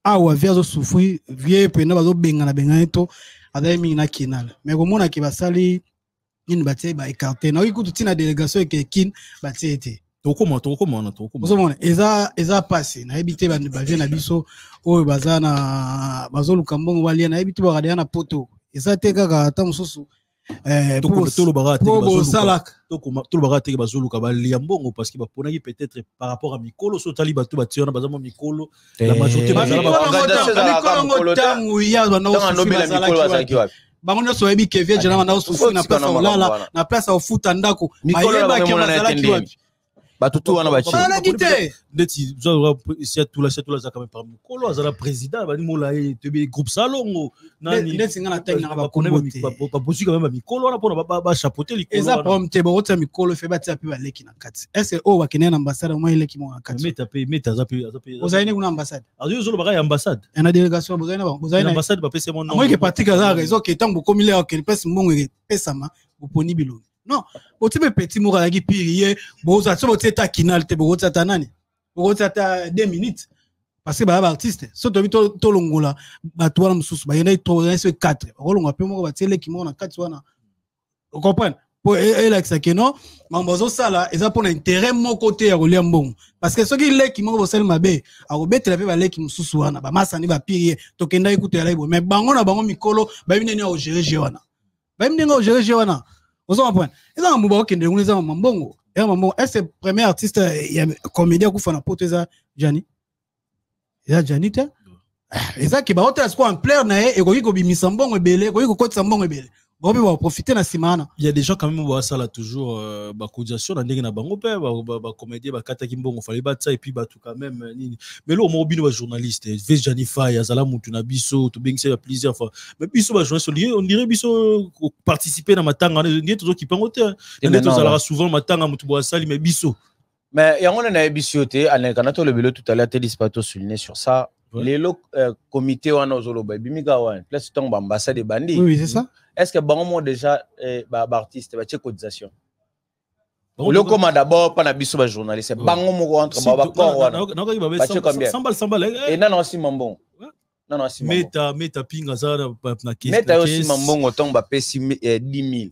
awa vie zo souffrir vie pena bazo benga na benga to adai mingi na Kinal mais komona ki basali nini batie ba écarté na ikutu tina délégation ke kin batie te comment vous comprenez eza passé na ebité ba vie na biso oyo bazana bazoluka mbongo balia na ebité ba radia na poto eza te kaka ata mususu tout le barat bazoluka balia mbongo parce que baponaki peut-être par rapport à mikolo so tali bato bationa bazama mikolo la majorité bazala bango so ebi ke vie jana na osufu na place olala na place ofuta ndako mayeba ke bazalaki wapi batutu wana bachi ndeti zo c'est tout la quand même par mikolo azala président bani molaye tebe groupe salongo nani ndeti ngana tangi na ba kombote ba bosi quand même mikolo wana pona ba chapeauter likolo eza pomte bo ta mikolo fe batia pe ba leki na kati est-ce o wakene na ambassade mo leki mo na kati meta za pe ozaine kuna ambassade azo zo ba ambassade na délégation bozaine ambassade ba pese mon nom moi ke patika za raison ke tango komile o ke pese mbongo pesama oponi biloni non otibe petit mora ki pirier boza so boteta Kinal te boza ta nani boza ta 2 minutes parce que ba artiste so to longola ba to wana mususu ba yena to na 4 rolonga pe moko ba tele ki mona 4 wana vous comprenez pour elle que ça que non mambozo sala eza pour intérêt mon côté ya rolia mbongo parce que soki leki moko bosel mabe a robetela pe ba leki mususu wana ba masani ba pirier to kenda ikuta ya laibo mais bango na bango mikolo ba bineni o gérer wana ba bineni o gérer wana vous comprenez ils ont mouba okende nguleza mambongo et maman est-ce premier artiste ya comédien kufa na poto eza Jani te eza ki ba hôtel quoi en plaire na e ko ko bimisa mbongo ebele ko ko kotsa mbongo ebele bon va profiter na simana il y a des gens quand même va ça là toujours ba cotisation na ndenge na bango pe ba comédien ba kata ki mbongo fallait ba ça et puis ba tout quand même nini mais là au moins bino ba journaliste ve Jani Faye azala mutu na biso to bengisa ya plusieurs fois mais biso ba journaliste on dirait biso participer na matanga ni to ki pango te ne to zala souvent matanga mutu bo sali mais biso mais yango na biso te anelka to le belo tout à l'heure te dispato souligner sur ça les comité wana ozoloba bimika wana place ton ambassade de bandi oui c'est ça. Est-ce que bon déjà artiste ba cotisation le comment d'abord pas na biso ba journaliste bango mo entre ba port wana na balles et non aussi mambon non aussi meta pinga za na caisse meta aussi mambon autant ba pesi 10 000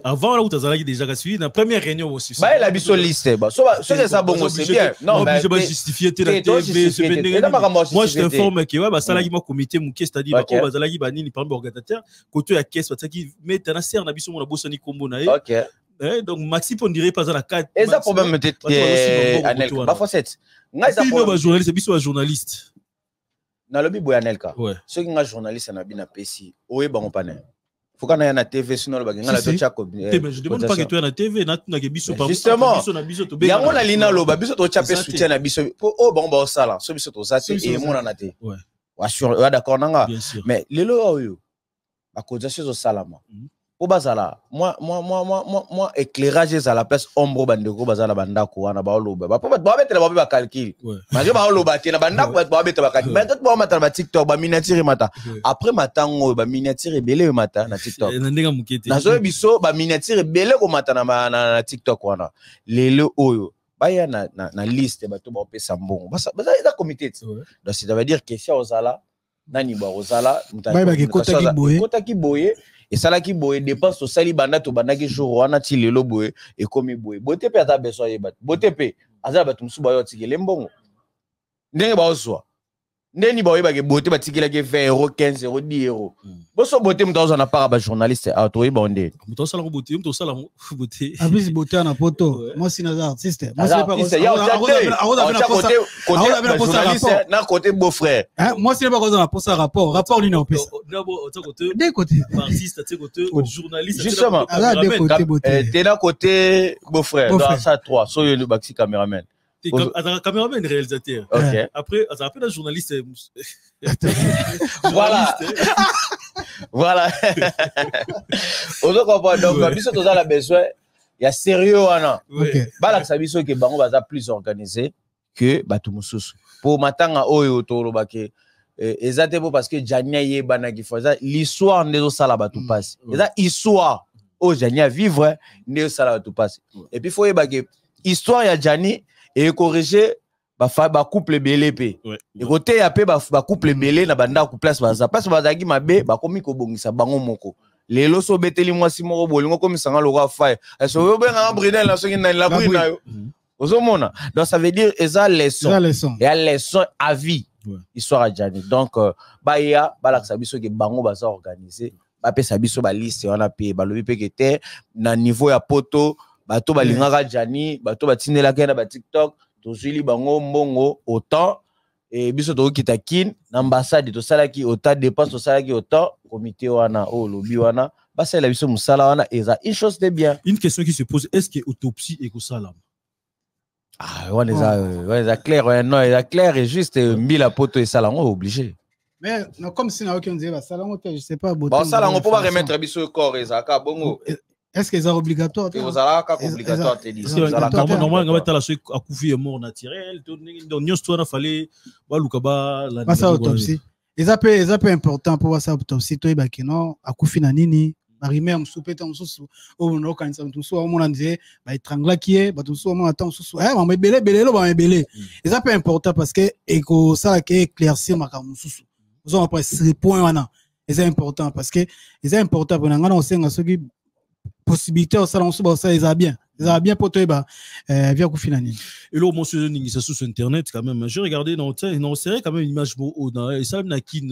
avant là où tu as déjà suivi la première réunion aussi bah la biso liste bah c'est ça bon c'est bien non mais je vais justifier la TV moi je t'informe que ouais bah ça là qui m'a comité mon caisse c'est-à-dire bah on va là qui ba nini par organisateur côté la caisse ça qui mettre na serre na biso mon bossa ni combo na OK donc Maxi on dirait pas à la 4 et ça problème peut-être Anelka ba facette nga ça pour journaliste biso journaliste na lobby boy Anelka ceux qui nga journaliste na bina pesi oye bango pané faut qu'on ait na TV sinon le baganga la tocha ko je demande pas que tu es na TV na ke biso par justement yango na lina loba biso to chape soutien na biso oh bon ba sala so biso to zate et mon na te wa sur d'accord nanga mais lelo oyo ba cotisation zo salama Au bazala, moi, éclairage à la place ombre bandeko bazala bandako wana baoloba. Ba mettre la ba calcul. Malgré baoloba te na bandako ba mettre ba calcul. Mais tout ba mettre ba TikTok ba miniature mata. Après matango ba miniature belé mata na TikTok. Na zo biso ba miniature belé ko mata na TikTok wana. Lelo oyo. Ba ya na liste ba to ba pesa mbongo. Ba za comité. Donc ça veut dire que si ozala nani ba ozala mutaki kota ki boye. Et ça là qui boye dépense au sali banda to banda ki jour wana ti lelo boye et comme boye bote pe ata besoin yebat bote pe azala batumsu ba yo tikele mbongo ndenge ba oswa ndeni ba yeba ke bote ba tikela ke 20 €, 15 €, 10 €. Boso bote mutazo na para ba journaliste a to yeba onde mutazo la bote mutazo la bote abisi bote na poto moi si na artiste moi c'est pas côté na côté beau frère moi si pas cause na posa rapport lui na opesa des côtés artiste tu côté journaliste justement t'es na côté beau frère dans ça 3 so yo baxi cameraman caméraman réalisateur. Okay. Après un journaliste. Voilà. Voilà. On doit comprendre. Donc, biso toza la besoin. Il y a sérieux wana. Bala sabiso ke bango baza plus organisé que batu mususu. Pour matanga oyo tolo bake exactement parce que Jania yebana ki faza l'histoire ndezo sala batu passe. Eza histoire o Jania vivre ndezo sala batu passe. Et puis faut yebake histoire ya Jani et corriger ba couple belé pe et côté ya pe ba couple belé na banda ku place baza parce bazaki mabe ba komi ko bongisa bango moko lelo so beteli mwasi moko bolingo komi sanga loko fa so yo benga bridel na so ki na la brina yo ozomona donc ça veut dire eza leçon et leçon à vie histoire à Jani donc ba ya bala sabiso ke bango baza organiser ba pe sabiso ba liste wana pe ba lobi pe ke te na niveau ya poto bato balingaka Jani bato batindela kena ba TikTok tozuli bango mbongo autant et biso to kita kin ambassade to salaki autant dépense to salaki autant comité wana o lobby wana basela biso musala wana eza une chose de bien. Une question qui se pose, est-ce que autopsie est salam? Ah on est clair non est clair et juste mbila poto et salam obligé. Mais non, comme si na on disait salam je sais pas bon salam on peut pas remettre biso corps ezaka bongo. Est-ce que c'est obligatoire? C'est obligatoire. Normalement, on va la suite à couper mort naturel. Donc, nous on a fallu la autopsie. Et ça peut important pour ça autopsie. Toi, bah non, à couper na nini, marimé am soupé tam sous. Oh non, quand ça tout soit on a dit, bah étrangler qui est, bah tout soit on attend sous. Eh, on me belé, lo ba me belé. Et ça peut important parce que éco ça qui éclaircir ma kam sous. Vous en après ces points là. Et c'est important parce que c'est important pour nous on sait que ceux qui possibilité au salon ça ils a bien pour toi via coup finani et là monsieur Ningi ça sur internet quand même j'ai regardé dans c'est quand même une image beau et ça nakin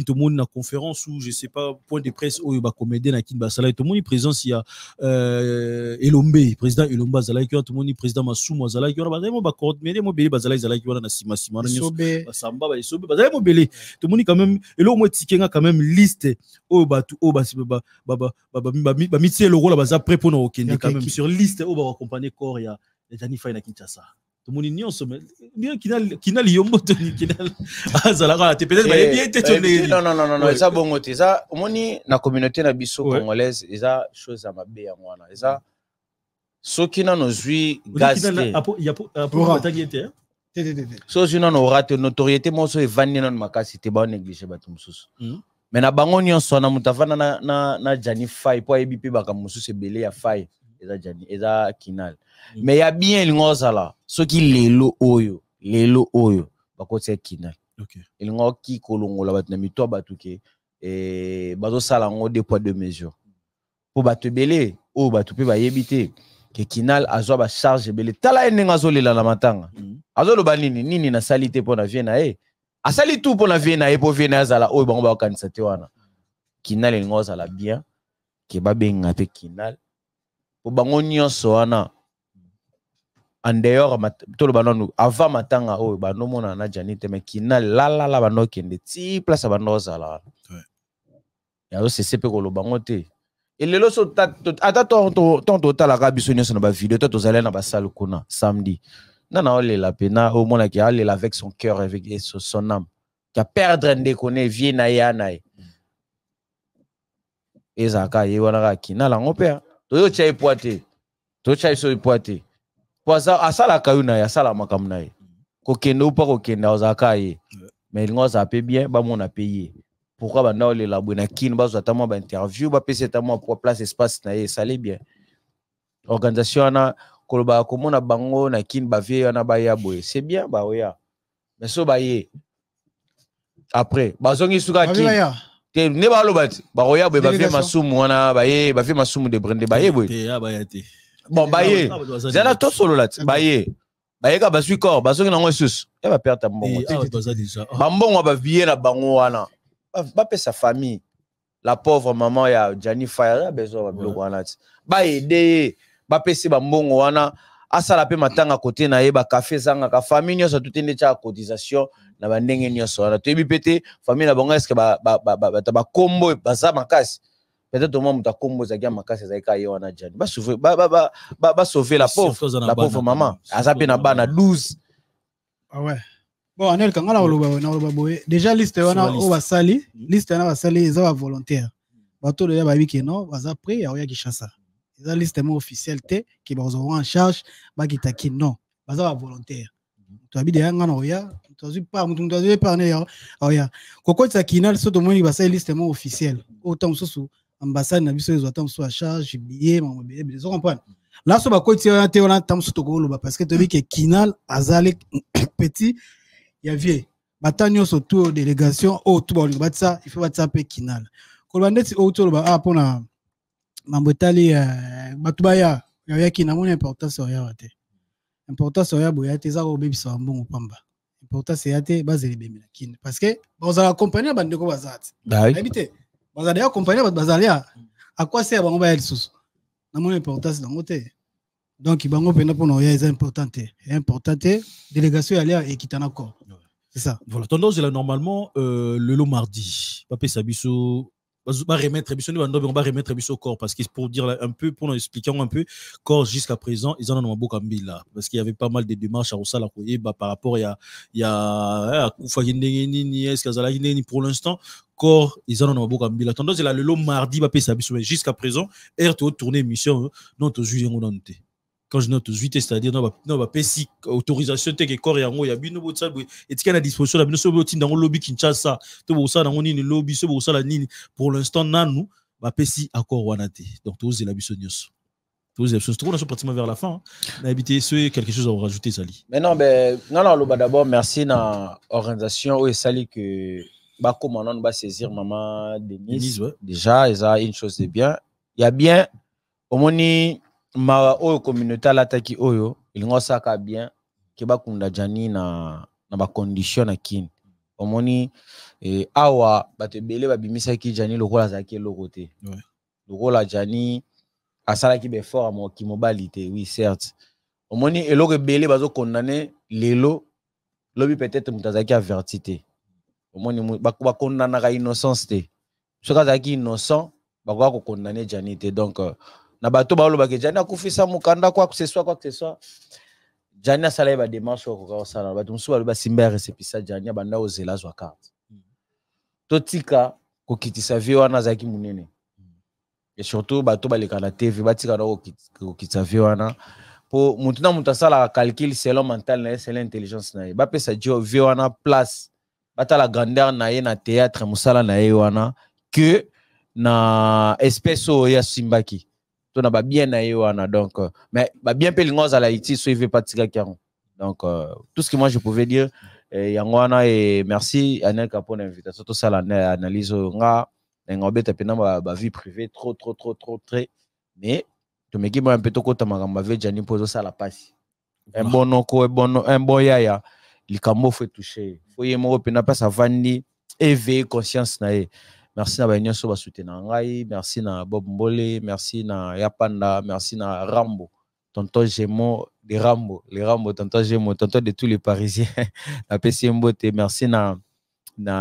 tout le monde na conférence où je sais pas point de presse où il va comédien nakin basala tout le monde présence il y a Elombe président Elomba Zala qui tout le monde président Masumo Zala qui on va vraiment ba coordonner mo belé Bazala Zala qui on na sima samba ba isobe Bazala mo belé tout le monde quand même et là moi tikenga quand même liste au batu au ba mitie le rôle baza prêt pour nous okende quand même sur liste où va accompagner corps ya Jani Faye na Kinshasa tout le monde n'y ensemble bien qui n'a liombo toni qui n'a azala te peut-être bien te non ça bon côté ça omoni na communauté na biso congolaise eza chose à mabe ya mwana eza soki na nozui gaz il y a pour attaquer so jina no rate notoriété mo so evandi non makasi te ba négliger bato mususu mais na bango nyonso na mutavana na Jani Faye po ebipe baka mususu belé ya Faye eza Jani eza Kinal mais ya bien lingozala soki lelo oyo bakoti Kinal lingo ki kolongola bat na mito batu ke bazo sala ngo 2 poids 2 mesures po batu belé o batu pe ba yebite ke Kinal azwa ba charge belé tala enenga zolela na matanga azolo banini nini na salité po na vie na asali tout pour la vie na po vie na zala o bango ba kanisa te wana Kinal lingo zala bien ke ba benga pe Kinal po bango nyonso wana en dehors tolo banonu avant matanga o bano mona na Jani te mais Kinal la bano kende ti place bano zala ya o se pe ko lo bango te et lelo so ata tonto tala ka biso nyonso na ba vidéo to zala na ba salle kuna samedi nana ole la pena au mona ki ale avec son cœur avec son âme qui a perdre ndé connaît vie na ya na ezaka ye wana ka kinala ngo pe toyo chai poate to chai so poate poza asala kayuna ya sala makambo na ye kokende ou pas kokende ozaka ye mais il ngoza pe bien ba mona payer pourquoi ba na le la bona kin ba zo tamo ba interview ba pese tamo pour place espace na ye ça allait bien organisation na koloba komona bango na kin ba vie na ba ya boye c'est bien ba oya mais so ba ye après ba zongi suka kin te ne ba lo bat ba oya boye ba vie masumu wana ba ye ba vie masumu de brende ba ye boye bon ba ye zana to solo là ba ye ka basui corps bazongi nango sus ya ba perdre mbongo ba mbongo ba vie na bango wana ba pesa famille la pauvre maman ya Johnny Fire a besoin ba bloko wana ba aider ba pesa ba mbongo wana asala pe matanga côté na ye ba café zanga ka famille nyoso tutende cha cotisation na ba ndenge nyoso wana to ebi pete famille na bango est-ce que ba combo baza makasi peut-être au moment où ta combo za gama makasi za ka ye wana Johnny ba sauver la pauvre maman azape na bana 12 ah ouais bon Anel kangala na boye déjà liste wana o basali liste wana basali eza ba volontaire bato le ya ba wiki non baza prêt ya oya Kinshasa eza liste mo officielle te qui ba en charge ba kitaki non baza ba volontaire to abi de yanga na oya to zu pas mutu to zu pas na oya koko tsa kinal so to moni basali liste mo officielle autant soso ambassade na biso ezo tam so à charge billet maman billet les comprendre là so ba ko tsa te on tam so to ko lo parce que to bi que kinal azali petit ya vie batanyo surtout délégation au tout ba ça il faut batsa pe kinal ko bandeti au tout ba pona mambotali batubaya ya kina mona importance ya wate importance ya boya te za ko bebisa mbongo pamba importance ya te bazeli bemela kine parce que bazala accompagner bandeko bazati habité bazala ya accompagner bazalia à quoi sert bango ba ya lisusu na mona importance dango te donc bango pena pona ya est importante délégation ya lia ekitana ko c'est ça voilà tendance là normalement le lot mardi papé sabiso va remettre on va remettre au corps parce que pour dire un peu pour nous expliquer un peu corps jusqu'à présent ils en ont beaucoup ambi là parce qu'il y avait pas mal de démarches à Rosala par rapport il y a Koufa ni est-ce que pour l'instant corps ils en ont beaucoup ambi la tendance là le lot mardi va payer jusqu'à présent RTO tourner mission non to juillet on noté quand je note 8 c'est-à-dire non va payer autorisation que corps yango ya bino botsa et tika na disposition la bino so boti dans lobby Kinshasa to bosa dans ni lobby so bosa la nini pour l'instant nanu va payer accord wana te donc tous la bisonios tous les choses on a pratiquement vers la fin on a habité ce quelque chose à rajouter Sali mais non ben non d'abord merci na organisation ou Sali que ba commandant va saisir maman Denise ouais. Déjà ils a une chose de bien il y a bien au moni ma communauté l'attaque oyo il ngosaka bien ke bakunda Johnny na ba condition na kin omoni awa batebele babimisa ki Johnny lokola zaki lokote lokola Johnny asala ki be fort mo ki mobilité oui certes omoni eloko belé bazo condamner lelo lobi peut-être mutazaki avertité omoni ba condamner ka innocence te soka zaki innocent ba ko condamner Johnny te donc na bato ba loba ke Johnny akufisa mukanda quoi que ce soit Johnny asala ba démarche ko ka sala bato musu ba loba simba récépissé Johnny banda ozela zwa carte totika ko kitisa vie wana zaki munene et surtout bato ba leka na TV batika na ko kitisa vie wana po mutu na mutu asala calcul selon mental na selon intelligence na ba pesa vie wana place bata la grandeur na ye na théâtre musala na ye wana que na espèce ya simbaki to na ba bien na ye wana donc mais ba bien pe lingoza la iti so il veut pas tika kiaron donc tout ce que moi je pouvais dire yangwana et merci Anel pour l'invitation tout ça la analyse nga ngobeta pena ba vie privée trop très mais to meki moi un peu to kota magamba avec Johnny pozo ça la passe un bon noko un bon yaya likambo faut toucher faut yemo pena pas savandi éveiller conscience na ye. Merci na baignon so ba soutenir ngai, merci na Bob Mbole, merci na Yapanda, merci na Rambo, tonton Gémo de Rambo, les Rambo tonton Gémo, tonton de tous les Parisiens. Na PC Mbote, merci na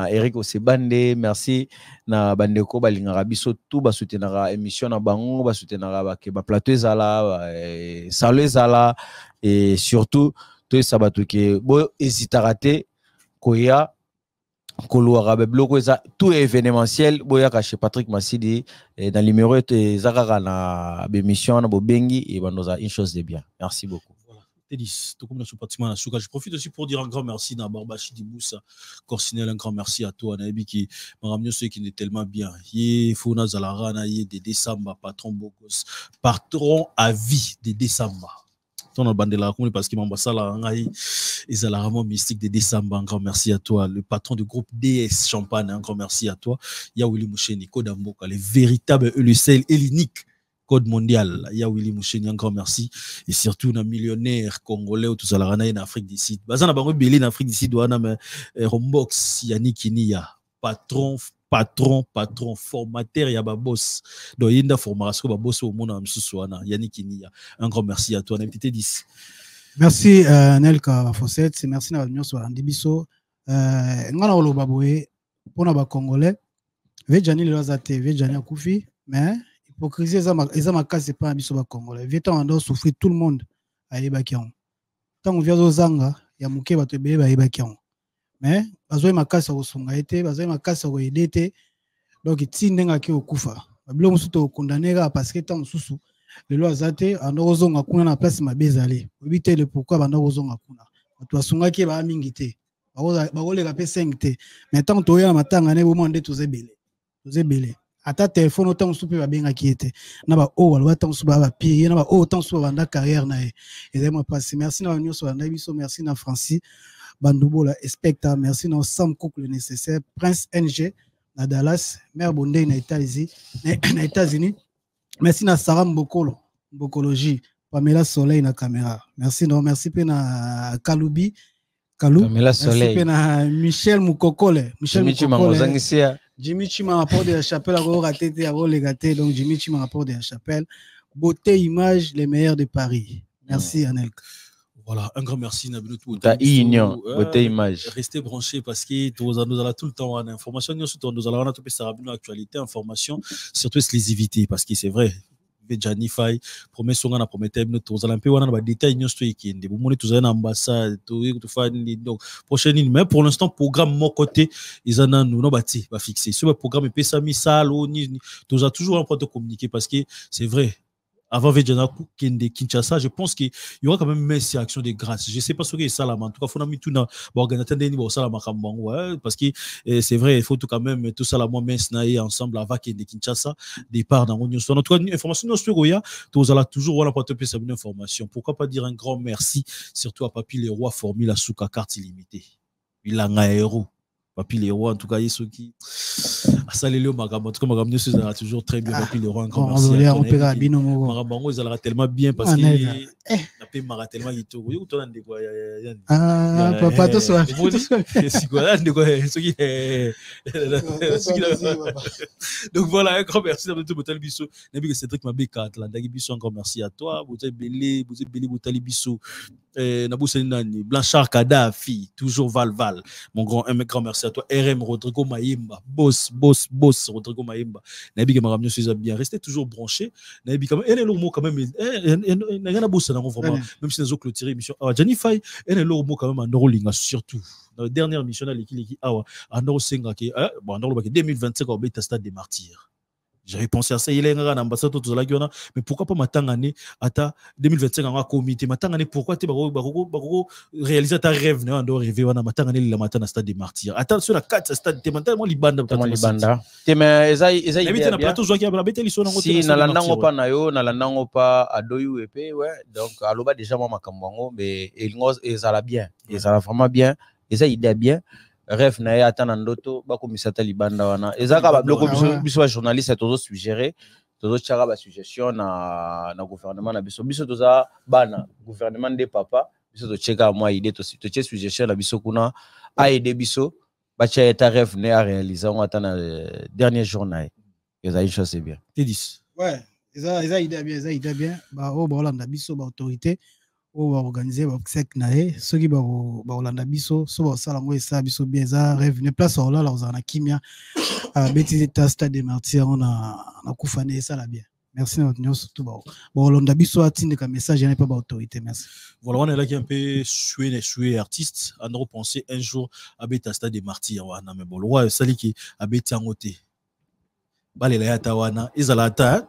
Eric Osebande, merci na bandeko balingaka biso tout ba soutenir émission na bango, ba soutenir ba plateau ezala, salut ezala et surtout to sabato ke bo hésitera te koya Koloara bloko eza tout événementiel boya chez Patrick Massidi et dans numéro ezakaka na bémission na bobengi et bandoza une chose de bien. Merci beaucoup. Voilà. Télis, tout comme je profite aussi pour dire un grand merci à Barbachi Diboussa, Corsinel, un grand merci à toi, Nabi qui m'a ramené ceux qui est tellement bien. Yé Fona Zalarana, yé de Décembre, patron Bogos, patron à vie de Décembre. Parce qu'il m'a ça là, ils ont vraiment mystique de décembre. Un grand merci à toi, le patron du groupe DS Champagne. Un grand merci à toi. Il y a Willy Moucheni, Code Amboka, le véritable le seul et l'unique code mondial. Il y a Willy Moucheni, un grand merci. Et surtout, un millionnaire congolais ou tout ça, en Afrique du Sud. Bazan a bango belé en Afrique du Sud, mais Rombox, Yannick Inia, patron, formateur, il y a boss. Donc, il y a formation, boss au monde, Yannick Inia. Un grand merci à toi. Merci, Nelka Fossette. Merci à l'Union sur l'Andibiso. Ngana olo baboué, pour nos Congolais, Vejani le Lazate, Vejani Akoufi, mais hypocrisie, ma casse, c'est pas un biso Congolais. Vétan en doit souffrir tout le monde à Ebakian. Tant qu'on vient aux Zanga, il y a Mouké Batebe à Ebakian. Mais, bazoé ma casse au Songaïté, bazoé ma casse au Edete, donc il tient qui au Koufa. Blom Souto condamné parce que tant sous le loi Zate, en orozon à Kuna, la place ma bézalé. Évitez le pourquoi en orozon à Kuna. Toi, Songa qui va à Mingité. Barole rapé 5T. Mais tant que tu as matin, on est au moment de tous les belés. Tous les belés. À ta téléphone, autant souper va bien qui était. N'a pas oh, alors autant souper va pied, n'a pas autant souper va dans carrière nae. Et moi passer. Merci na union sur la Nabiso, merci na Francis. Bandoubo la Specta, merci na Sam Cook le nécessaire, Prince NG na Dallas, Mère Bondé na États-Unis. Merci na Sarah Mbokolo, Mbokologie, Pamela Soleil na caméra. Merci non, merci pe na Kaloubi, Pamela Soleil. Merci pe na Michel Moukokole, Jimmy Chima Jimmy Chima rapport de la chapelle à raté à relégaté, donc Jimmy Chima rapport de la chapelle. Beauté image les meilleurs de Paris. Merci Anelk. Voilà, un grand merci Nabilou. Beauté image. Restez branchés parce que nous allons tout le temps avoir l'information. Nous allons tout le actualité, information, surtout exclusivité parce que c'est vrai. Johnny Fay, promet son gars promettait nous tous allons peu on a des détails nous stoïques qui des moments tous allons ambassade tout faire donc prochaine mais pour l'instant programme mon côté ils en ont nous bâti va fixer ce programme est ça mis ça ni tous a toujours un point de communiquer parce que c'est vrai. Avant Vejana Kende Kinshasa, je pense qu'il y aura quand même une action de grâce. Je ne sais pas ce que c'est ça là, mais en tout cas, il faut tout dans parce que c'est vrai, il faut tout quand même tout ça là, moi, ensemble avec Kende Kinshasa, départ dans l'Union. En tout cas, une information, nous allons toujours voir une information. Pourquoi pas dire un grand merci, surtout à Papi Leroy, Formule à Souka, carte illimitée. Il a un héros. Papi Leroy, en tout cas, il y a ceux qui. Ça, les lots, en tout cas, Magam News, ça toujours très bien. Papi Leroy, un grand merci. Marabango, ils allaient tellement bien parce qu'il a payé tellement il tourne. Où t'en as des quoi? Ah, papa, tout ça. C'est quoi? Donc voilà, un grand merci à tout Boutali Bissou. Nabi que Cédric Mabeka, Atlanta Bissou, un grand merci à toi. Boutali Belé, Boutali Bissou. Nabou Senani, Blanchard Kadhafi, toujours Val. Mon grand merci à toi. RM Rodrigo Maïmba, boss, Rodrigo Maïmba. Nabi que Maramio suis bien. Restez toujours branchés. Nabi quand même, et le mot quand même, n'a pas bossé vraiment, même si nous avons clôturé l'émission. Johnny Fay, et le mot quand même en Eurolinga, surtout. Dans la dernière mission, l'équipe, en Eurolinga, bon, en Eurolinga, 2025, on va être stade des martyrs. J'avais pensé à ça, il est un ambassade, mais pourquoi pas maintenant année, à 2025, en comité, maintenant année, pourquoi tu vas réaliser ta rêve, on doit rêver, on a maintenant année, la matin, à stade des martyrs. Attends, sur la 4, stade, t'es maintenant, moi, Libanda, t'es mais, na plateau, je vois si, na landango pa na yo, na landango pa adoyu épée, ouais, donc, aloba déjà, moi, makambango, mais, il s'ala bien, il s'ala vraiment bien, et ça, il est bien. Ref na ya tana ndoto bako misata libanda wana ezaka ba bloko biso journaliste tozo suggérer tozo chara ba suggestion na gouvernement na biso toza bana gouvernement de papa biso to cheka moi idée to che suggestion na biso kuna a aider biso ba cha eta ref na a réaliser on attend dernière journée une chose c'est bien T10 ouais ça idée bien ba o ba na biso ba autorité on va organiser un sec naé ceux qui vont Hollanda biso so va salango et ça biso bien ça revenu place là on a kimia à bêtise stade des martyrs on a koufane ça là bien Merci à nous surtout. Bon, on a besoin de message, il n'y a pas d'autorité. Merci. Voilà, on est là qui est un peu sué artiste. On a repensé un jour à Beta Stade des Martyrs. Mais bon, le roi, c'est qui a Beta en côté. Balela Tawana, Ezalata.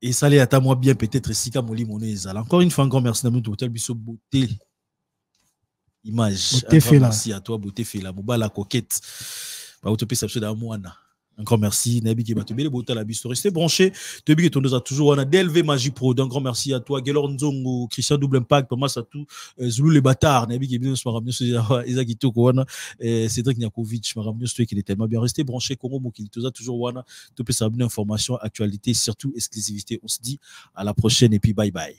Et ça les à moi bien peut-être si Kamoli Moné Ezala. Encore une fois, encore merci à nous hôtel Bisso beauté. Image. Merci à toi, beauté Fela. Moba la coquette. Bah, autopie ça dans Moana. Encore merci, Nabi qui m'a tenu les boutons à la biste. Restez branchés. Depuis que tu nous as toujours, on a DLV Magie Pro. Un grand merci à toi, Gelor Nzongo, Christian Double Impact, Thomas Satou, Zulu les bâtards, Nabi qui est bien, je me ramené sur Isakito Kouana, Cédric Niakovic, je me ramené sur qui est tellement bien. Restez branchés, Congo Mokili, tout ça toujours, Wana. Tu peux s'abonner information, actualité, surtout exclusivité. On se dit à la prochaine et puis bye bye.